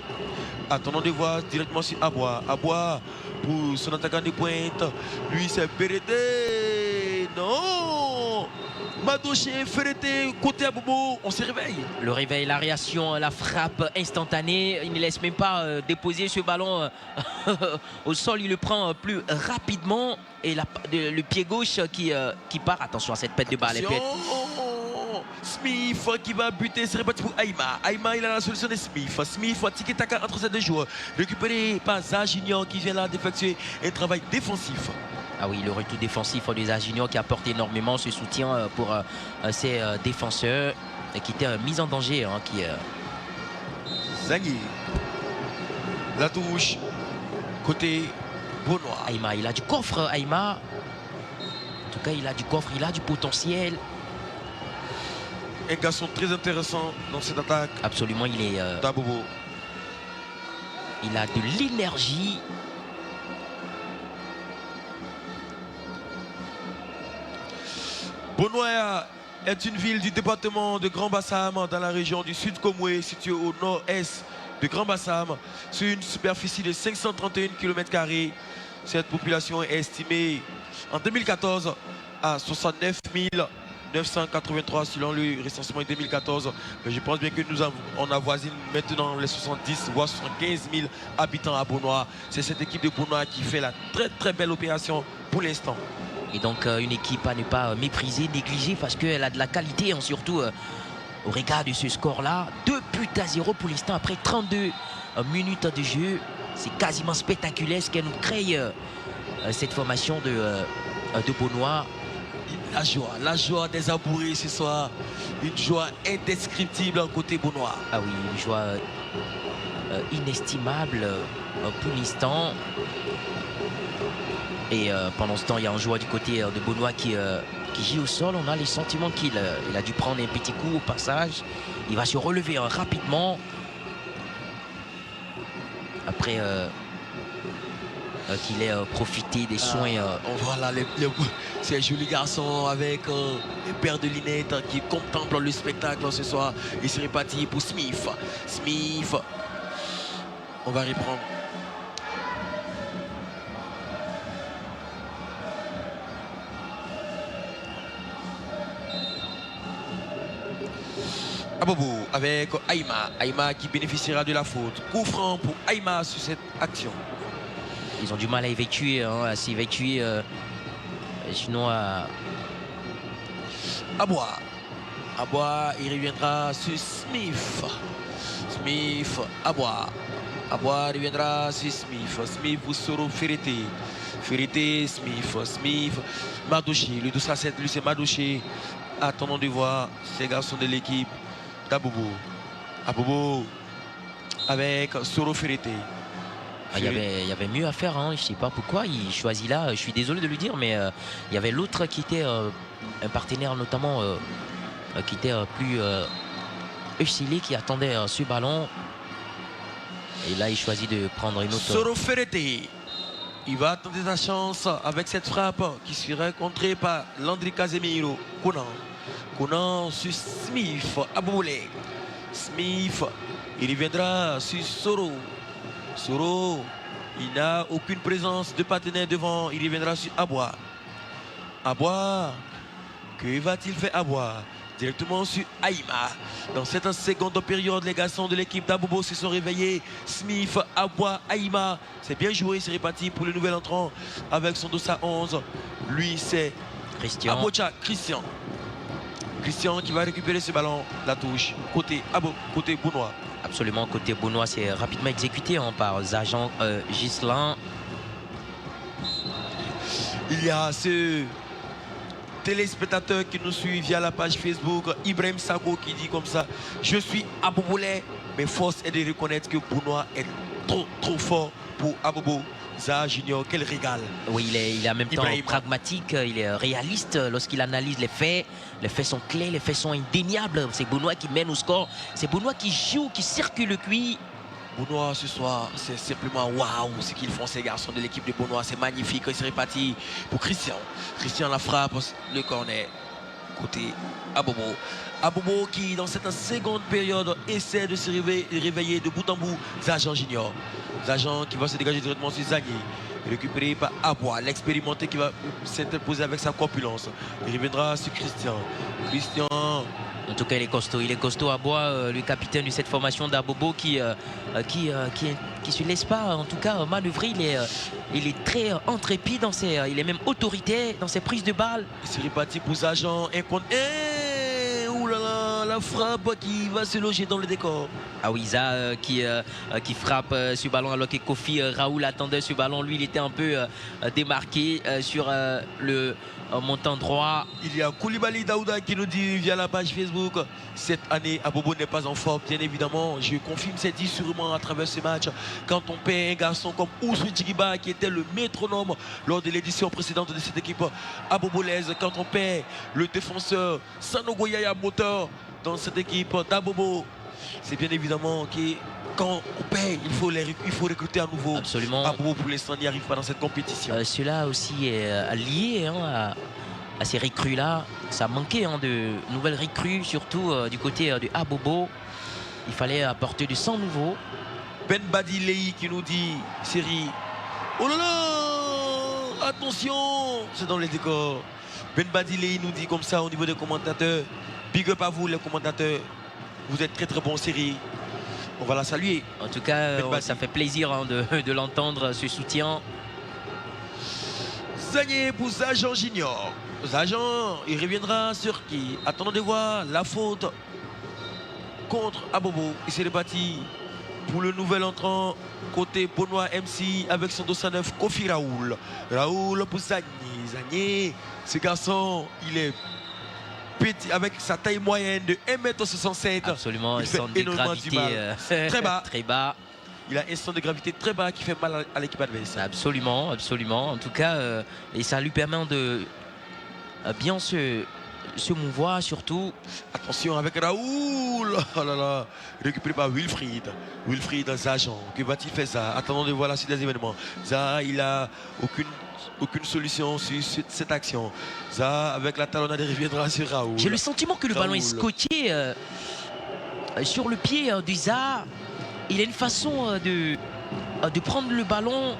Attendons de voir directement sur Aboa. Aboa, pour son attaquant de pointe. Lui, c'est Ferreté. Non! Madouché, Ferreté, côté Abobo, on se réveille. Le réveil, la réaction, la frappe instantanée. Il ne laisse même pas déposer ce ballon au sol. Il le prend plus rapidement. Et le pied gauche qui part. Attention à cette pète de balle. Smith qui va buter, c'est reparti pour Aïma. Aïma, il a la solution de Smith. Smith, tiki-taka entre ces deux joueurs. Récupéré par Zajunior qui vient là d'effectuer un travail défensif. Ah oui, le retour défensif de Zajunior qui apporte énormément ce soutien pour ses défenseurs et qui était mis en danger. Zaghi. La touche. Côté Benoît. Aïma, il a du coffre, Aïma. En tout cas, il a du coffre, il a du potentiel. Un garçon très intéressant dans cette attaque. Absolument, il est... Dabobo. Il a de l'énergie. Benoît est une ville du département de Grand Bassam dans la région du Sud Komoué, située au nord-est de Grand Bassam, sur une superficie de 531 km². Cette population est estimée en 2014 à 69 983 selon le recensement de 2014. Mais je pense bien que on avoisine maintenant les 70 voire 75 000 habitants à Benoît. C'est cette équipe de Benoît qui fait la très belle opération pour l'instant. Et donc une équipe à ne pas mépriser, négliger, parce qu'elle a de la qualité, surtout au regard de ce score-là. 2-0 pour l'instant après 32 minutes de jeu. C'est quasiment spectaculaire ce qu'elle nous crée cette formation de Benoît. La joie des abourés ce soir, une joie indescriptible côté Benoît. Ah oui, une joie inestimable pour l'instant. Et pendant ce temps, il y a un joueur du côté de Benoît qui gît au sol. On a les sentiments qu'il a dû prendre un petit coup au passage. Il va se relever rapidement. Après qu'il ait profité des soins. Voilà, ces jolis garçons avec une paire de lunettes qui contemplent le spectacle ce soir. Il serait parti pour Smith. Smith. On va reprendre. Abobo avec Aïma. Aïma qui bénéficiera de la faute. Coup franc pour Aïma sur cette action. Ils ont du mal à évacuer, à s'évacuer. Sinon Aboa. Aboa, il reviendra sur Smith. Smith, Aboa. Aboa reviendra sur Smith. Smith pour Soro Ferreté. Ferreté, Smith. Smith, Madouché. Le 12-7, lui c'est Madouché. Attendons de voir ces garçons de l'équipe d'Abobo. Abobo avec Soro Ferreté. Il y avait mieux à faire, je ne sais pas pourquoi il choisit là. Je suis désolé de lui dire, mais il y avait l'autre qui était un partenaire notamment qui était plus oscillé, qui attendait ce ballon. Et là, il choisit de prendre une autre. Soro Ferreté, il va tenter sa chance avec cette frappe qui sera contrée par Landry Casemiro. Conan sur Smith, Aboulé. Smith, il reviendra sur Soro. Soro, il n'a aucune présence de partenaire devant. Il reviendra sur Aboa. Aboa, que va-t-il faire Aboa? Directement sur Aïma. Dans cette seconde période, les garçons de l'équipe d'Abobo se sont réveillés. Smith, Aboa, Aïma. C'est bien joué, c'est réparti pour le nouvel entrant avec son dos à 11. Lui, c'est Abocha, Christian. Christian qui va récupérer ce ballon. La touche, côté Benoît. Absolument, côté Benoît, c'est rapidement exécuté par Zajan Ghislain. Il y a ce téléspectateur qui nous suit via la page Facebook, Ibrahim Sago, qui dit comme ça: je suis Abobolais Mais force est de reconnaître que Benoît est trop fort pour Abobo. Zaha Junior, quel régal. Oui, il est en même temps Ibrahima. pragmatique, il est réaliste lorsqu'il analyse les faits. Les faits sont clés, les faits sont indéniables. C'est Benoît qui mène au score. C'est Benoît qui joue, qui circule le cuit. Benoît ce soir, c'est simplement waouh ce qu'ils font ces garçons de l'équipe de Benoît. C'est magnifique. C'est réparti pour Christian. Christian la frappe, le corner. Côté Abobo. Abobo qui, dans cette seconde période, essaie de se réveiller de bout en bout. Zajan Junior. Zajan qui va se dégager directement sur Zagné. Récupéré par Abois, l'expérimenté qui va s'interposer avec sa corpulence. Il reviendra sur Christian. Christian. En tout cas, il est costaud à bois, le capitaine de cette formation d'Abobo qui se laisse pas, en tout cas, manœuvrer. Il est très intrépide, il est même autoritaire dans ses prises de balles. C'est reparti pour Zajan. Oulala, la frappe qui va se loger dans le décor. Ah oui, Zaha qui frappe ce ballon alors que Kofi Raoul attendait ce ballon. Lui, il était un peu démarqué sur le montant droit. Il y a Koulibaly Daouda qui nous dit via la page Facebook, cette année Abobo n'est pas en forme. Bien évidemment, je confirme c'est dit sûrement à travers ce match. Quand on perd un garçon comme Oussou Djigba qui était le métronome lors de l'édition précédente de cette équipe abobolaise, quand on perd le défenseur Sanogo Yaya Motor dans cette équipe d'Abobo, c'est bien évidemment que quand on paye, il faut recruter à nouveau. Absolument. Abobo pour l'instant n'y arrive pas dans cette compétition. Cela aussi est lié à ces recrues-là. Ça manquait de nouvelles recrues, surtout du côté de Abobo. Il fallait apporter du sang nouveau. Ben Badilei qui nous dit, série, oh là là, attention, c'est dans les décors. Ben Badilei nous dit comme ça au niveau des commentateurs. Big up à vous les commentateurs. Vous êtes très bons, série. On va la saluer. En tout cas, ça fait plaisir de l'entendre, ce soutien. Zagné pour Zajan Junior. Zajan, il reviendra sur qui? Attendons de voir la faute contre Abobo. Et c'est reparti pour le nouvel entrant côté Benoît MC avec son 209 Kofi Raoul. Raoul pour Zagné. Zagné, ce garçon, il est petit avec sa taille moyenne de 1m67. Absolument, il fait centre de gravité très bas. Très bas. Il a un centre de gravité très bas qui fait mal à l'équipe adverse. Absolument, absolument. En tout cas, et ça lui permet de bien se mouvoir surtout. Attention avec Raoul. Oh là là. Récupéré par Wilfried. Wilfried Zajan. Que va-t-il faire ça? Attendons de voir la suite des événements. Zaha, il a aucune solution sur cette action. Zaha, avec la talonnade, reviendra sur Raoul. J'ai le sentiment que le ballon est scotché sur le pied du Zaha. Il a une façon de prendre le ballon.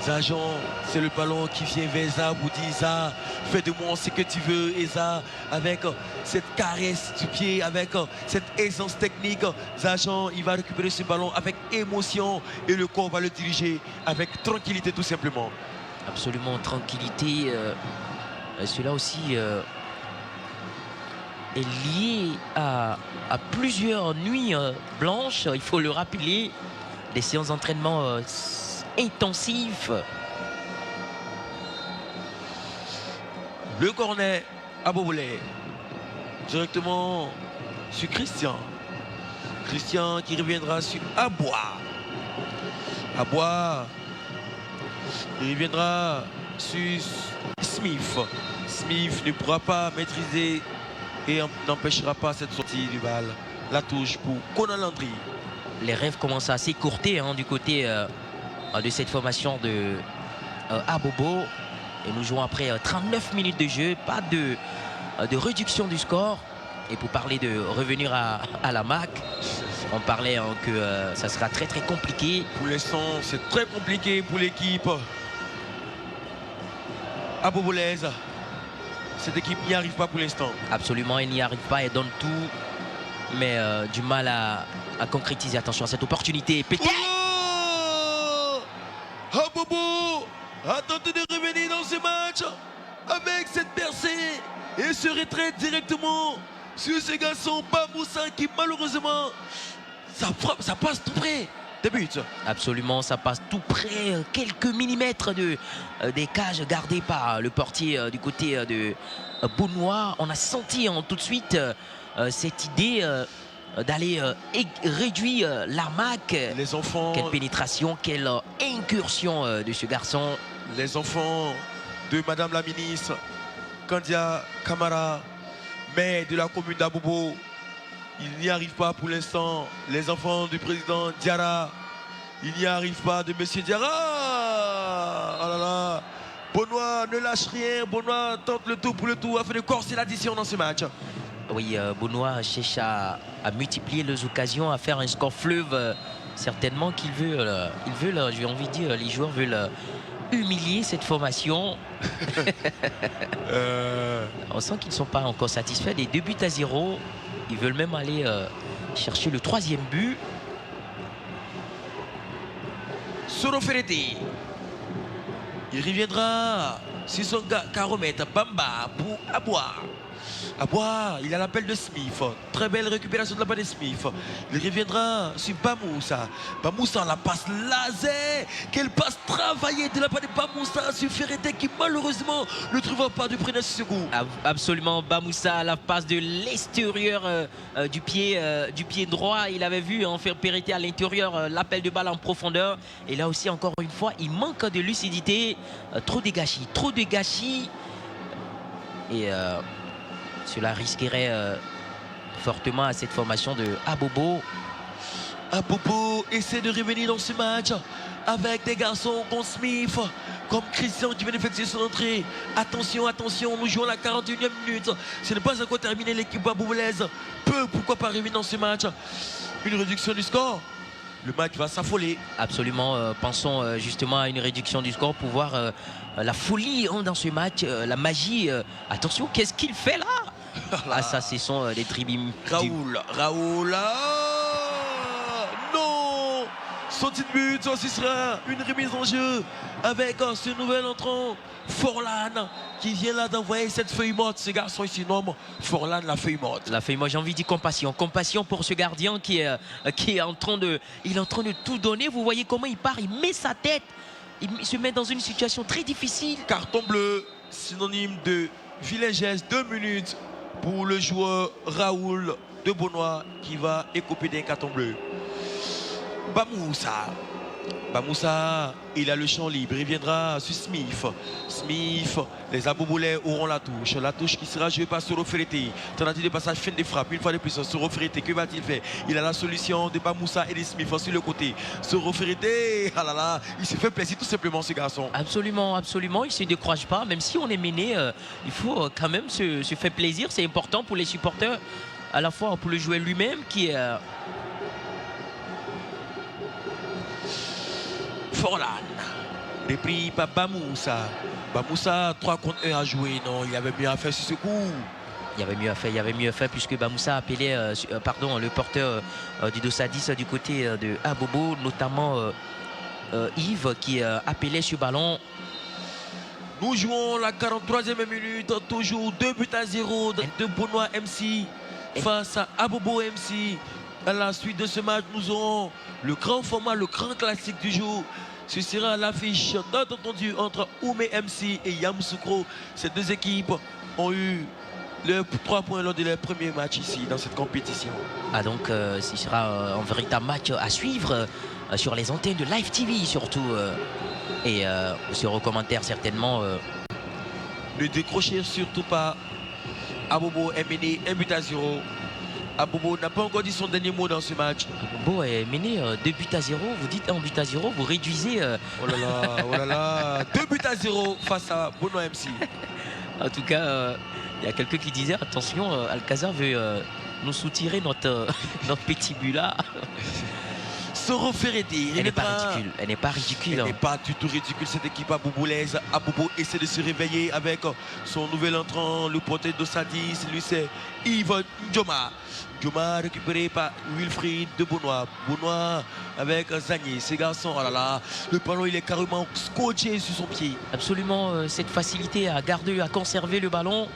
Zajan, c'est le ballon qui vient vers Zaha pour dire Zaha, fais de moi ce que tu veux. Et Zaha, avec cette caresse du pied, avec cette aisance technique, Zajan, il va récupérer ce ballon avec émotion et le corps va le diriger avec tranquillité tout simplement. Absolument, tranquillité. Cela aussi est lié à plusieurs nuits blanches, il faut le rappeler, des séances d'entraînement intensifs. Le corner à Bobolé, directement sur Christian. Christian qui reviendra sur Abois. Abois, il reviendra sur Smith. Smith ne pourra pas maîtriser et n'empêchera pas cette sortie du bal. La touche pour Conan Landry. Les rêves commencent à s'écourter du côté de cette formation de Abobo. Et nous jouons après 39 minutes de jeu. Pas de réduction du score. Et pour parler de revenir à la MAC, on parlait que ça sera très compliqué. Pour l'instant, c'est très compliqué pour l'équipe abobolaise. Cette équipe n'y arrive pas pour l'instant. Absolument, elle n'y arrive pas, elle donne tout. Mais du mal à concrétiser. Attention à cette opportunité. Pété. Oh, Abobo a tenté de revenir dans ce match avec cette percée et se retraite directement sur ce garçon Bamoussa qui malheureusement ça passe tout près des buts. Absolument, ça passe tout près, quelques millimètres des cages gardées par le portier du côté de Benoît. On a senti tout de suite cette idée d'aller réduire l'armaque. Les enfants. Quelle pénétration, quelle incursion de ce garçon. Les enfants de Madame la ministre Kandia Kamara, maire de la commune d'Abobo, ils n'y arrivent pas pour l'instant. Les enfants du président Diarra, ils n'y arrivent pas, de Monsieur Diarra. Oh là là. Benoît ne lâche rien. Benoît tente le tout pour le tout afin de corser l'addition dans ce match. Oui, Benoît cherche à multiplier les occasions, à faire un score fleuve. Certainement qu'il veut, j'ai envie de dire, les joueurs veulent humilier cette formation. On sent qu'ils ne sont pas encore satisfaits des 2 buts à 0. Ils veulent même aller chercher le 3e but. Soro Ferretti. Il reviendra sur son caromètre. Bamba pour Aboua. Aboua, il a l'appel de Smith. Très belle récupération de la part de Smith. Il reviendra sur Bamoussa. Bamoussa, la passe laser. Quelle passe travaillée de la part de Bamoussa sur Ferretti qui malheureusement ne trouva pas de preneur sur ce coup. Absolument, Bamoussa, la passe de l'extérieur du pied droit. Il avait vu faire Ferretti à l'intérieur, l'appel de balle en profondeur. Et là aussi, encore une fois, il manque de lucidité. Trop de gâchis. Et cela risquerait fortement à cette formation de Abobo. Abobo essaie de revenir dans ce match avec des garçons comme Smith, comme Christian qui vient d'effectuer son entrée. Attention, nous jouons la 41e minute. Ce n'est pas encore terminé, l'équipe abobolaise peut, pourquoi pas, revenir dans ce match. Une réduction du score. Le match va s'affoler. Absolument, pensons justement à une réduction du score pour voir la folie dans ce match, la magie. Attention, qu'est-ce qu'il fait là? Ça, ce sont des tribunes. Raoul. Non. Son petit but, ce sera une remise en jeu avec ce nouvel entrant, Forlan, qui vient là d'envoyer cette feuille morte. Ce garçon ici nomme Forlan la feuille morte. La feuille morte, j'ai envie de dire compassion. Compassion pour ce gardien qui est en train de tout donner. Vous voyez comment il part, il met sa tête. Il se met dans une situation très difficile. Carton bleu, synonyme de vilain geste. 2 minutes pour le joueur Raoul de Benoît qui va écoper d'un carton bleu. Bamoussa, il a le champ libre, il viendra sur Smith. Les Abobolais auront la touche qui sera jouée par Soro Ferretti. Tentative de passage, fin de frappe, une fois de plus, Soro Ferretti, que va-t-il faire? Il a la solution de Bamoussa et de Smith sur le côté. Soro Ferretti, il se fait plaisir tout simplement ce garçon. Absolument, il ne se décourage pas, même si on est mené, il faut quand même se faire plaisir, c'est important pour les supporters, à la fois pour le joueur lui-même qui est... Forlan, repris par Bamoussa. Bamoussa, 3 contre 1 à jouer. Non, il y avait mieux à faire sur ce coup. Il y avait mieux à faire puisque Bamoussa appelait le porteur du Dossa 10 du côté de Abobo, notamment Yves qui appelait ce ballon. Nous jouons la 43e minute, toujours 2 buts à 0 de Benoît MC face à Abobo MC. À la suite de ce match, nous aurons le grand format, le grand classique du jour. Ce sera l'affiche tant entendue entre Oumé MC et Yamoussoukro. Ces 2 équipes ont eu les 3 points lors de leur premier match ici, dans cette compétition. Donc, ce sera un véritable match à suivre sur les antennes de Live TV, surtout. Et sur vos commentaires, certainement. Ne décrochez surtout pas. Abobo est mené 1 but à 0. Abobo n'a pas encore dit son dernier mot dans ce match. Abobo est mené 2 buts à 0. Vous dites 1 but à 0, vous réduisez. Oh là là. 2 buts à 0 face à Benoît MC. En tout cas, il y a quelqu'un qui disait attention, Alcazar veut nous soutirer notre petit but là. Soro Ferretti. Elle n'est pas ridicule. Elle n'est pas du tout ridicule, cette équipe abobolaise. Abobo essaie de se réveiller avec son nouvel entrant, le porteur de Sadis. Lui, c'est Yves Ndjoma. Ndjoma récupéré par Wilfried de Benoît. Benoît avec Zagné. Ces garçons, oh là là, le ballon, il est carrément scotché sur son pied. Absolument, cette facilité à garder, à conserver le ballon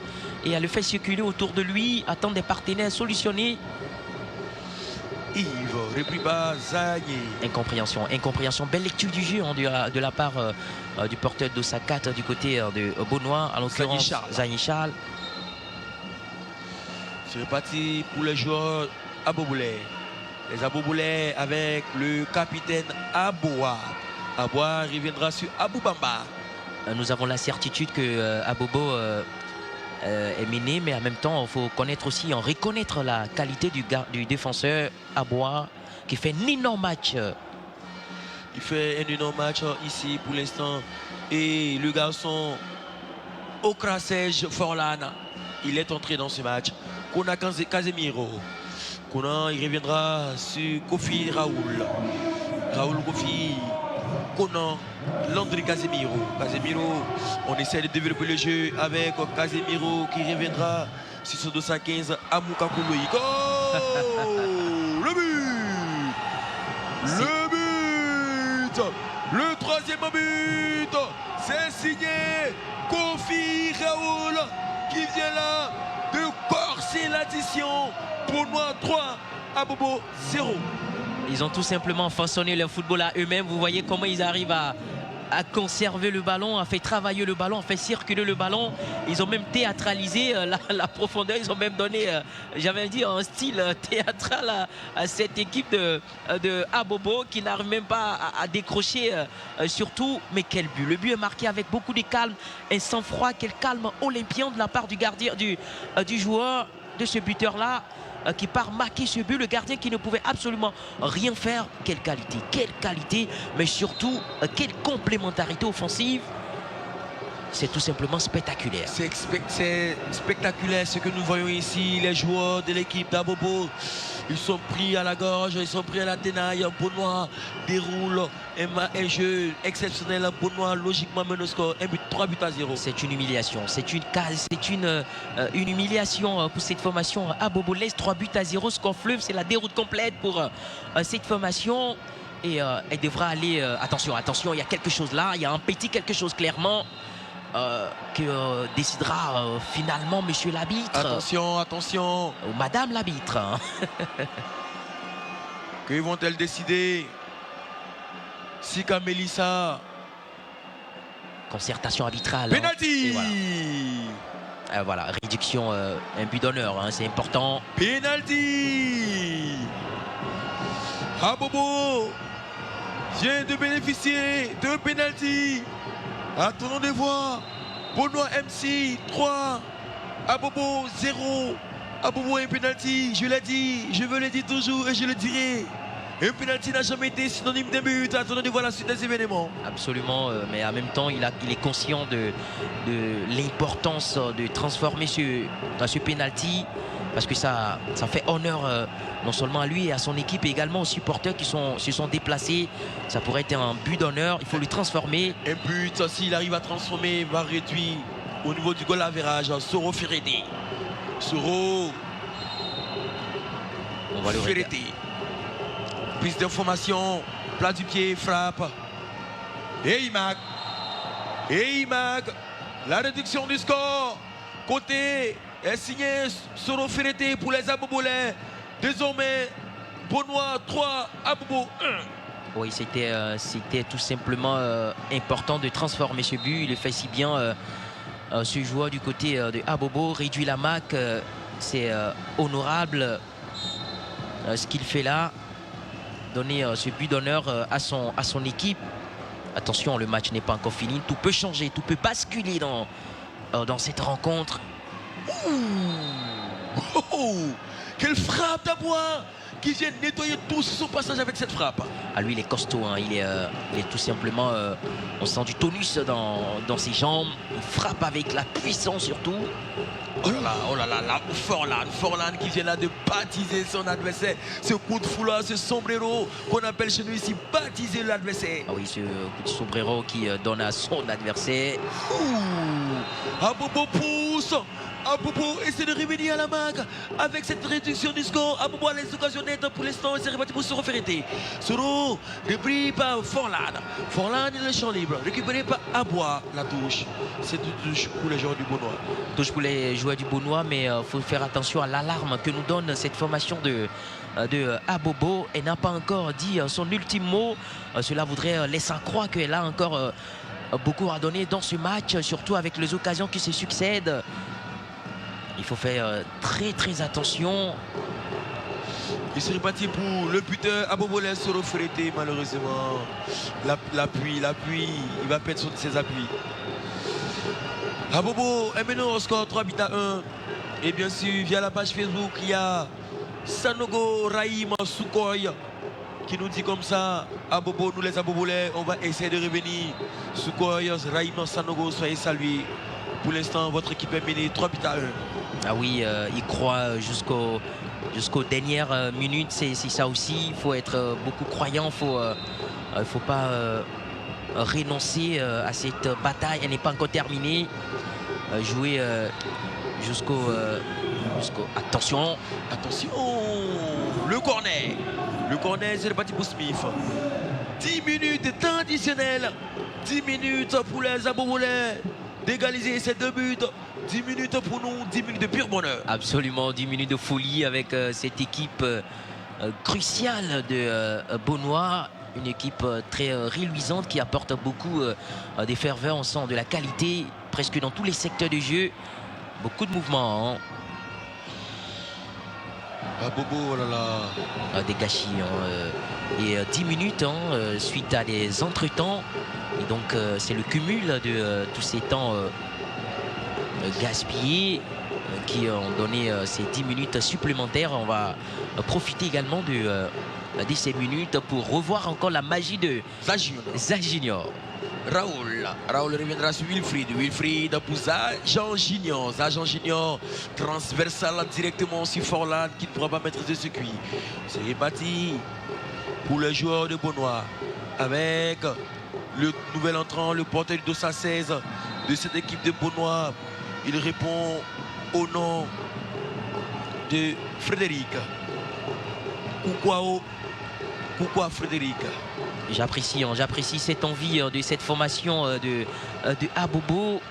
et à le faire circuler autour de lui, attendre des partenaires solutionner. Yves, repris par Zagné. Incompréhension. Belle lecture du jeu de la part du porteur d'Osaka du côté de Benoît, en l'occurrence Zagné Charles. C'est reparti pour les joueurs Aboboulé. Les Aboboulés avec le capitaine Aboua. Aboua reviendra sur Aboubamba. Nous avons la certitude que Abobo est mené, mais en même temps, il faut connaître aussi, en reconnaître la qualité du défenseur Aboua qui fait un énorme match. Il fait un énorme match ici pour l'instant. Et le garçon Okrasej Forlan, il est entré dans ce match. Kona Casemiro. Kona, il reviendra sur Kofi Raoul. Raoul Kofi. Kona, Landry Casemiro. Casemiro, on essaie de développer le jeu avec Casemiro qui reviendra sur son 215 Amouka Kouloï. Oh le but. Le but. Le troisième but. C'est signé Kofi Raoul qui vient là de corser l'addition. Bonois 3, Abobo 0. Ils ont tout simplement façonné leur football à eux-mêmes. Vous voyez comment ils arrivent à conserver le ballon, à faire travailler le ballon, à faire circuler le ballon. Ils ont même théâtralisé la profondeur. Ils ont même donné, j'avais dit, un style théâtral à cette équipe de Abobo qui n'arrive même pas à décrocher surtout. Mais quel but! Le but est marqué avec beaucoup de calme, un sang-froid, quel calme olympien de la part du gardien, du joueur, de ce buteur-là. Qui part marquer ce but, le gardien qui ne pouvait absolument rien faire. Quelle qualité, mais surtout quelle complémentarité offensive. C'est tout simplement spectaculaire. C'est spectaculaire ce que nous voyons ici. Les joueurs de l'équipe d'Abobo, ils sont pris à la gorge, ils sont pris à la tenaille. Bonois déroule un jeu exceptionnel. Bonois logiquement mène au score 3 buts à 0. C'est une humiliation. C'est une humiliation pour cette formation. Abobo laisse 3 buts à 0. Score fleuve, c'est la déroute complète pour cette formation. Et elle devra aller... attention, il y a quelque chose là. Il y a un petit quelque chose clairement. Que décidera finalement monsieur l'arbitre. Attention. Ou madame l'arbitre. Que vont-elles décider? Sika Melissa. Concertation arbitrale. Penalty. Voilà, réduction, un but d'honneur, c'est important. Penalty. Abobo vient de bénéficier de penalty. Attendons de voir. Bonois MC 3, Abobo 0. Abobo un penalty, je l'ai dit, je veux le dire toujours et je le dirai. Un penalty n'a jamais été synonyme d'un but. Attendons de voir la suite des événements. Absolument, mais en même temps, il est conscient de l'importance de transformer ce penalty. Parce que ça fait honneur non seulement à lui et à son équipe, et également aux supporters qui se sont déplacés. Ça pourrait être un but d'honneur, il faut le transformer. Un but, s'il arrive à transformer, va réduire au niveau du goal average. Soro Ferretti. Soro Ferretti. Prise d'information, plat du pied, frappe. Et Imag. La réduction du score. Côté est signé Soro Ferretti pour les Abobolais. Désormais, Bonois 3, Abobo 1. Oui, c'était tout simplement important de transformer ce but. Il le fait si bien, ce joueur du côté de Abobo, réduit la marque. C'est honorable ce qu'il fait là. Donner ce but d'honneur à son équipe. Attention, le match n'est pas encore fini. Tout peut changer, tout peut basculer dans cette rencontre. Quelle frappe d'Aboua qui vient nettoyer tout son passage avec cette frappe. Lui, il est costaud, il est tout simplement, on sent du tonus dans ses jambes. Il frappe avec la puissance surtout. Oh là là, Forlan qui vient là de baptiser son adversaire. Ce coup de foulard, ce sombrero qu'on appelle chez nous ici, baptiser l'adversaire. Oui, ce coup de sombrero qui donne à son adversaire. Abobo pousse. Abobo essaie de revenir à la marque avec cette réduction du score. Abobo a les occasions nettes pour l'instant. C'est reparti pour Soro Ferretti. Soro repris par Forlan. Forlan est le champ libre. Récupéré par Aboua. La touche. C'est une touche pour les joueurs du Bonois. Touche pour les joueurs du Bonois, mais il faut faire attention à l'alarme que nous donne cette formation de Abobo. Elle n'a pas encore dit son ultime mot. Cela voudrait laisser croire qu'elle a encore beaucoup à donner dans ce match, surtout avec les occasions qui se succèdent. Il faut faire très attention. Il serait parti pour le buteur. Abobolé se refrété malheureusement. L'appui, il va perdre ses appuis. Abobo est mené au score 3-1. Et bien sûr, via la page Facebook, il y a Sanogo Raïm Soukoy qui nous dit comme ça, Abobo, nous les Abobolais, on va essayer de revenir. Soukoy, Raïm Sanogo, soyez salués. Pour l'instant, votre équipe est menée 3-1. Ah oui, il croit jusqu'aux dernières minutes, c'est ça aussi. Il faut être beaucoup croyant, il ne faut pas renoncer à cette bataille. Elle n'est pas encore terminée. Jouer jusqu'au... Attention, le corner, c'est reparti pour Smith. 10 minutes de temps additionnel. 10 minutes pour les Abobolais d'égaliser ces 2 buts. 10 minutes pour nous, 10 minutes de pur bonheur. Absolument, 10 minutes de folie avec cette équipe cruciale de Beaunois. Une équipe très réluisante qui apporte beaucoup des ferveurs. On sent de la qualité presque dans tous les secteurs de jeu. Beaucoup de mouvements. Hein. Ah Bobo, oh là là. Des gâchis. Et 10 minutes suite à des entretemps. Et donc c'est le cumul de tous ces temps gaspillés qui ont donné ces 10 minutes supplémentaires. On va profiter également de ces minutes pour revoir encore la magie de Zajunior. Raoul reviendra sur Wilfried pour Zajan Junior transversal directement sur Forlan qui ne pourra pas mettre de circuit. C'est reparti pour le joueur de Beaunois avec le nouvel entrant, le porteur de sa 16 de cette équipe de Beaunois. Il répond au nom de Frédéric. Pourquoi Frédéric? J'apprécie cette envie de cette formation de Abobo.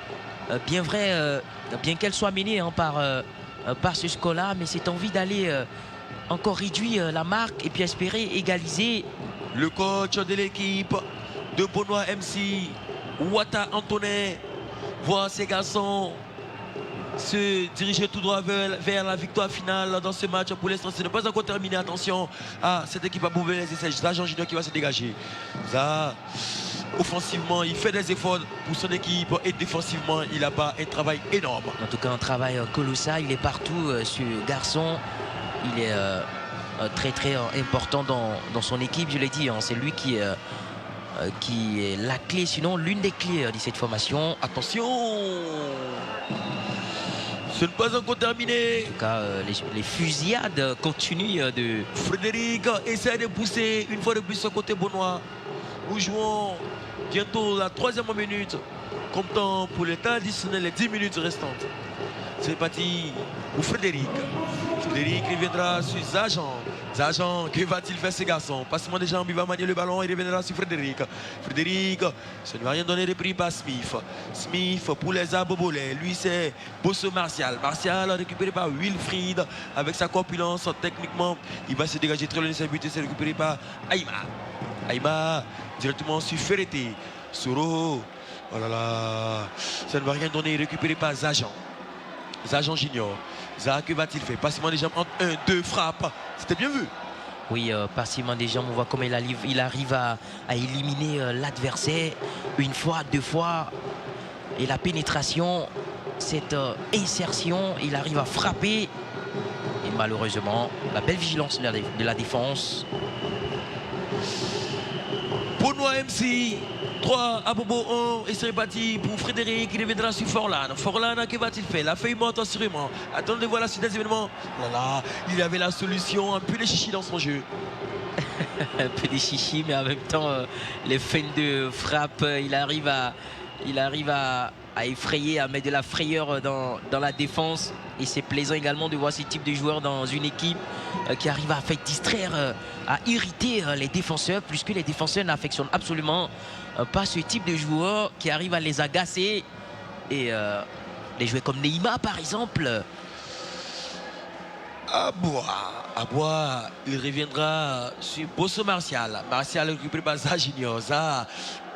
Bien vrai, bien qu'elle soit menée par ce score-là, mais cette envie d'aller encore réduire la marque et puis espérer égaliser. Le coach de l'équipe de Beaunois MC, Ouata Antonet, voit ces garçons se diriger tout droit vers la victoire finale dans ce match. Pour l'instant, ce n'est pas encore terminé. Attention à cette équipe à Bouvelles et c'est Zajan Junior qui va se dégager. Ça, offensivement, il fait des efforts pour son équipe et défensivement, il a pas un travail énorme. En tout cas, un travail colossal. Il est partout, ce garçon. Il est très très important dans son équipe. Je l'ai dit, c'est lui qui est la clé, sinon l'une des clés de cette formation. Attention! Ce n'est pas encore terminé. En tout cas, les fusillades continuent de... Frédéric essaie de pousser une fois de plus son côté Beaunois. Nous jouons bientôt la 3e minute. Comptant pour le temps additionnel les 10 minutes restantes. C'est parti pour Frédéric. Frédéric reviendra sur Zajan. Zajan, que va-t-il faire ce garçon? Passement des jambes, il va manier le ballon, il reviendra sur Frédéric. Frédéric, ça ne va rien donner de prix par Smith. Smith pour les Abobolais. Lui, c'est Bosso Martial. Martial récupéré par Wilfried avec sa corpulence. Techniquement, il va se dégager très loin de sa but et c'est récupéré par Aïma. Aïma directement sur Ferreté. Soro. Oh là là. Ça ne va rien donner. Récupéré par Zajan. Zajan Junior. Zaha, que va-t-il faire? Passement des jambes entre 1, 2, frappe. C'était bien vu. Oui, passement des jambes, on voit comment il arrive à éliminer l'adversaire une fois, 2 fois. Et la pénétration, cette insertion, il arrive à frapper. Et malheureusement, la belle vigilance de la défense. Beaunois MC 3, Abobo 1 et c'est reparti pour Frédéric qui reviendra sur Forlan. Forlan, que va-t-il faire? La feuille morte assurément. Attendez de voir la suite des événements. Voilà, il avait la solution, un peu de chichi dans son jeu. Un peu de chichi, mais en même temps, les feintes de frappe, il arrive à effrayer, à mettre de la frayeur dans la défense. Et c'est plaisant également de voir ce type de joueurs dans une équipe qui arrive à faire distraire, à irriter les défenseurs, puisque les défenseurs n'affectionnent absolument pas ce type de joueurs qui arrivent à les agacer. Et les joueurs comme Neymar, par exemple. Abois, il reviendra sur Bosso Martial. Martial récupéré par Zaha Junior. Zaha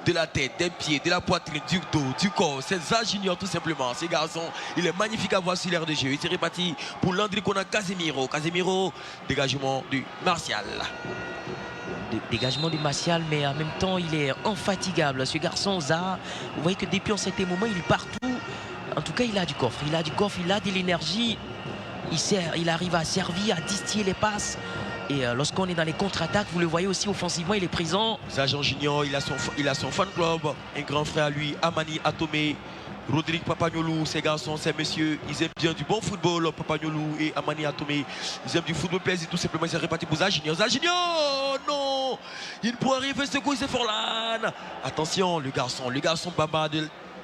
de la tête, des pieds, de la poitrine, du dos, du corps. C'est ça Junior tout simplement. Ces garçons, il est magnifique à voir sur l'air de jeu. Il s'est réparti pour Landry qu'on a Casemiro. Casemiro, dégagement du Martial. Dégagement du Martial, mais en même temps, il est infatigable. Ce garçon, Zaha, vous voyez que depuis un certain moment, il est partout. En tout cas, il a du coffre. Il a du coffre, il a de l'énergie. Il arrive à servir, à distiller les passes. Et lorsqu'on est dans les contre-attaques, vous le voyez aussi offensivement, il est présent. Zaha Junior, il a son fan club. Un grand frère à lui, Amani Atome. Rodrigue Papagnolou, ces garçons, ces messieurs, ils aiment bien du bon football. Papagnolou et Amani Atome, ils aiment du football plaisir, tout simplement. Ils sont répartis pour Zaha Junior. Zaha Junior, non, il pourrait arriver ce coup, c'est Forlan. Attention, le garçon Baba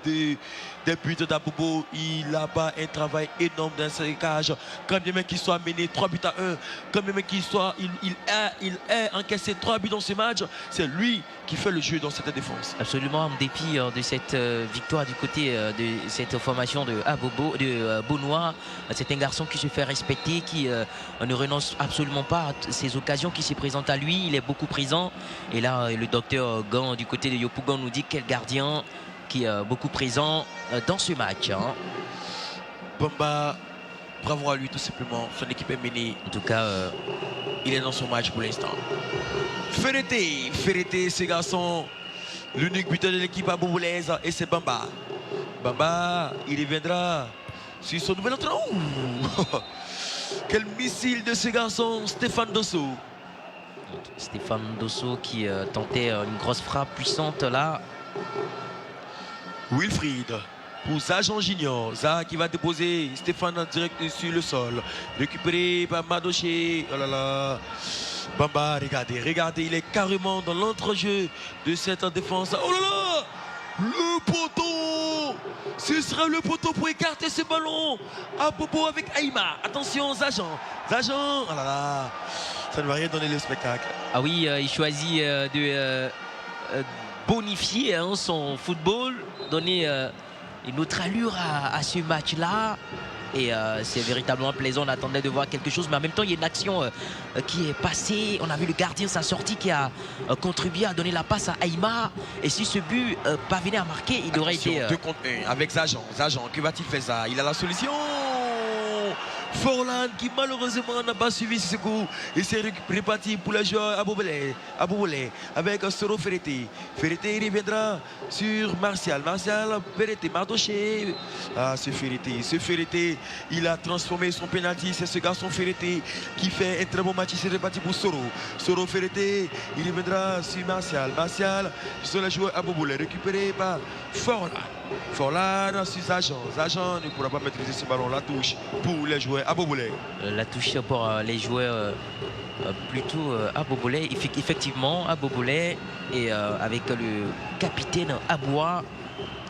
des buts d'Abobo, il a pas un travail énorme dans ses cages. Quand bien même qu'il soit mené 3 buts à 1, quand bien même qu'il soit, il a encaissé 3 buts dans ce match, c'est lui qui fait le jeu dans cette défense. Absolument, en dépit de cette victoire du côté de cette formation de Abobo, de Beaunois, c'est un garçon qui se fait respecter, qui ne renonce absolument pas à ces occasions qui se présentent à lui. Il est beaucoup présent. Et là, le docteur Gant du côté de Yopougon nous dit quel gardien qui est beaucoup présent dans ce match. Bamba, bravo à lui tout simplement. Son équipe est menée. En tout cas, il est dans son match pour l'instant. Ferreté, ce garçon, l'unique buteur de l'équipe à Boboulaise, et c'est Bamba. Bamba, il reviendra sur son nouvel entraîneur. Quel missile de ce garçon, Stéphane Dosso. Stéphane Dosso qui tentait une grosse frappe puissante là. Wilfried pour Zaha Junior. Zaha qui va déposer Stéphane en direct sur le sol. Récupéré par Madoché. Oh là là. Bamba, regardez, il est carrément dans l'entrejeu de cette défense. Oh là là, le poteau. Ce sera le poteau pour écarter ce ballon. À Bobo avec Aïma. Attention, Zajan. Oh là là, ça ne va rien donner le spectacle. Ah oui, il choisit de bonifier son football, donner une autre allure à ce match-là. Et c'est véritablement plaisant, on attendait de voir quelque chose, mais en même temps il y a une action qui est passée. On a vu le gardien, sa sortie, qui a contribué à donner la passe à Aïma. Et si ce but parvenait à marquer, il aurait été... 2 contre 1 avec Zajan, que va-t-il faire ça? Il a la solution. Forlan qui malheureusement n'a pas suivi ce coup. Il s'est réparti pour le joueur Abobolé avec Soro Ferreté. Ferreté reviendra sur Martial. Ferreté, Mardoché. Ah, c'est Ferreté. Il a transformé son penalty. C'est ce garçon Ferreté qui fait un très bon match. Il s'est réparti pour Soro Ferreté. Il reviendra sur Martial. Sur le joueur Abobolé récupéré par Forlan sur Zajan ne pourra pas maîtriser ce ballon. La touche pour les joueurs à Boboulé. La touche pour les joueurs plutôt à Boboulé. Effectivement, à Boboulé et avec le capitaine Aboua.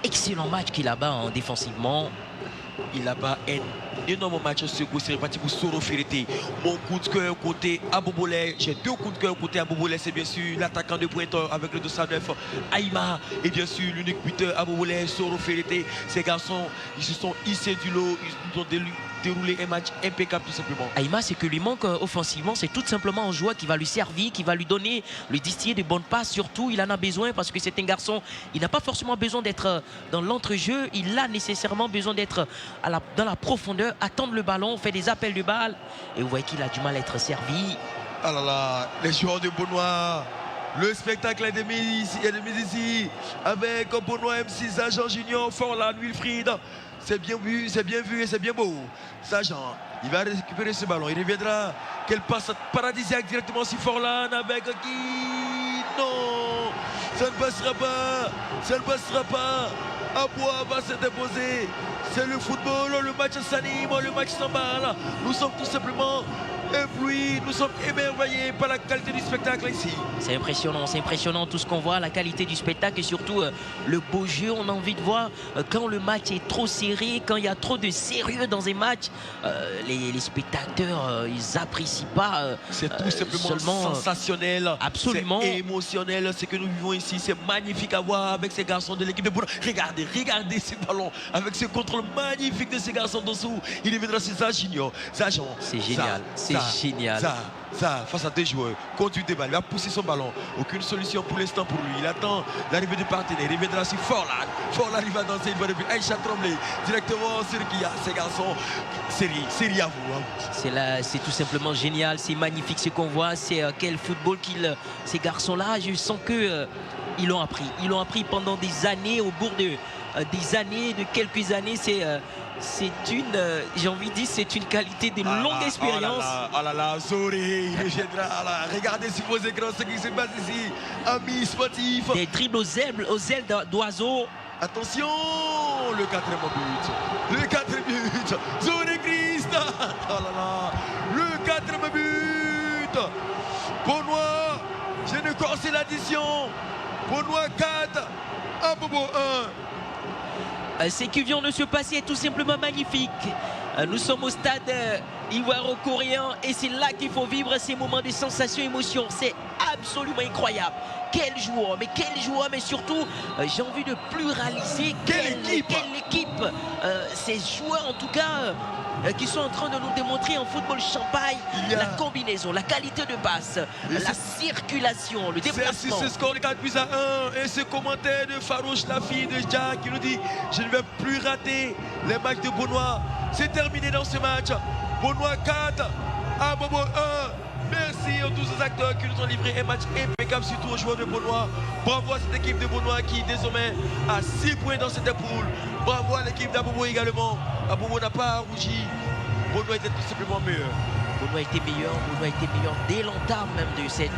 Excellent match qu'il a bas défensivement. Il a pas un énorme match ce coup, c'est reparti pour Soro Ferreté. Mon coup de cœur côté Abobolé. J'ai 2 coups de cœur côté Abobolé. C'est bien sûr l'attaquant de pointeur avec le 209 Aïma. Et bien sûr l'unique buteur Abobolé, Soro Ferreté. Ces garçons, ils se sont hissés du lot. Ils ont déroulé un match impeccable tout simplement. Aïma, ce que lui manque offensivement, c'est tout simplement un joueur qui va lui servir, qui va lui donner, lui distiller de bonnes passes. Surtout, il en a besoin parce que c'est un garçon, il n'a pas forcément besoin d'être dans l'entrejeu. Il a nécessairement besoin d'être dans la profondeur, attendre le ballon, faire des appels de balle. Et vous voyez qu'il a du mal à être servi. Ah là là, les joueurs de Beaunois. Le spectacle est de mise ici avec Beaunois M6, Zajan Junior, Forlan, Wilfried. C'est bien vu et c'est bien beau. Zajan, il va récupérer ce ballon. Il reviendra. Quelle passe paradisiaque directement sur Forlan avec qui? Non, ça ne passera pas. Aboua va se déposer. C'est le football, le match s'anime, le match s'emballe. Nous sommes tout simplement éblouis, nous sommes émerveillés par la qualité du spectacle ici. C'est impressionnant tout ce qu'on voit, la qualité du spectacle et surtout le beau jeu. On a envie de voir quand le match est trop serré, quand il y a trop de sérieux dans un match, les spectateurs ils apprécient pas. C'est tout simplement sensationnel. Absolument. C'est émotionnel ce que nous vivons ici. C'est magnifique à voir avec ces garçons de l'équipe de Beaunois. Regardez ces ballons avec ce contrôle magnifique de ces garçons dessous. Il viendra sur Zaha Junior. C'est génial. C'est génial. Ça, face à 2 joueurs, conduit des balles, il va pousser son ballon. Aucune solution pour l'instant pour lui. Il attend l'arrivée du partenaire. Arrivée de la suite, Forlan. Forlan, il va danser, il va depuis Aïcha Tremblay. Directement sur qui a ces garçons. Série à vous. C'est tout simplement génial, c'est magnifique ce qu'on voit. C'est quel football ces garçons-là, je sens que ils l'ont appris. Ils l'ont appris pendant des années, au bout de quelques années. C'est une, j'ai envie de dire, c'est une qualité de longue expérience. Oh là là, Zoré, il reviendra. Regardez sur vos écrans ce qui se passe ici. Amis sportifs. Des dribbles aux ailes d'oiseau. Attention, le 4e but. Le 4e but. Zoré Christ. Oh là là. Le 4e but. Beaunois, je ne corse l'addition. Beaunois 4. Abobo 1. Ce qui vient de se passer est tout simplement magnifique. Nous sommes au stade ivoiro-coréen et c'est là qu'il faut vivre ces moments de sensation, émotion. C'est absolument incroyable. Quel joueur, mais surtout, j'ai envie de pluraliser. Quelle équipe. Ces joueurs, en tout cas, qui sont en train de nous démontrer en football champagne la combinaison, la qualité de passe, la circulation, le déplacement. C'est ce score 4 buts à 1 et ce commentaire de Farouche, la fille de Jack, qui nous dit je ne vais plus rater les matchs de Beaunois. C'est terminé dans ce match. Beaunois 4, Abobo 1. Merci à tous ces acteurs qui nous ont livré un match impeccable, surtout aux joueurs de Beaunois. Bravo à cette équipe de Beaunois qui désormais a 6 points dans cette poule. Bravo à l'équipe d'Abobo également. Abobo n'a pas rougi. Beaunois était tout simplement meilleur. Beaunois était meilleur dès l'entame même de cette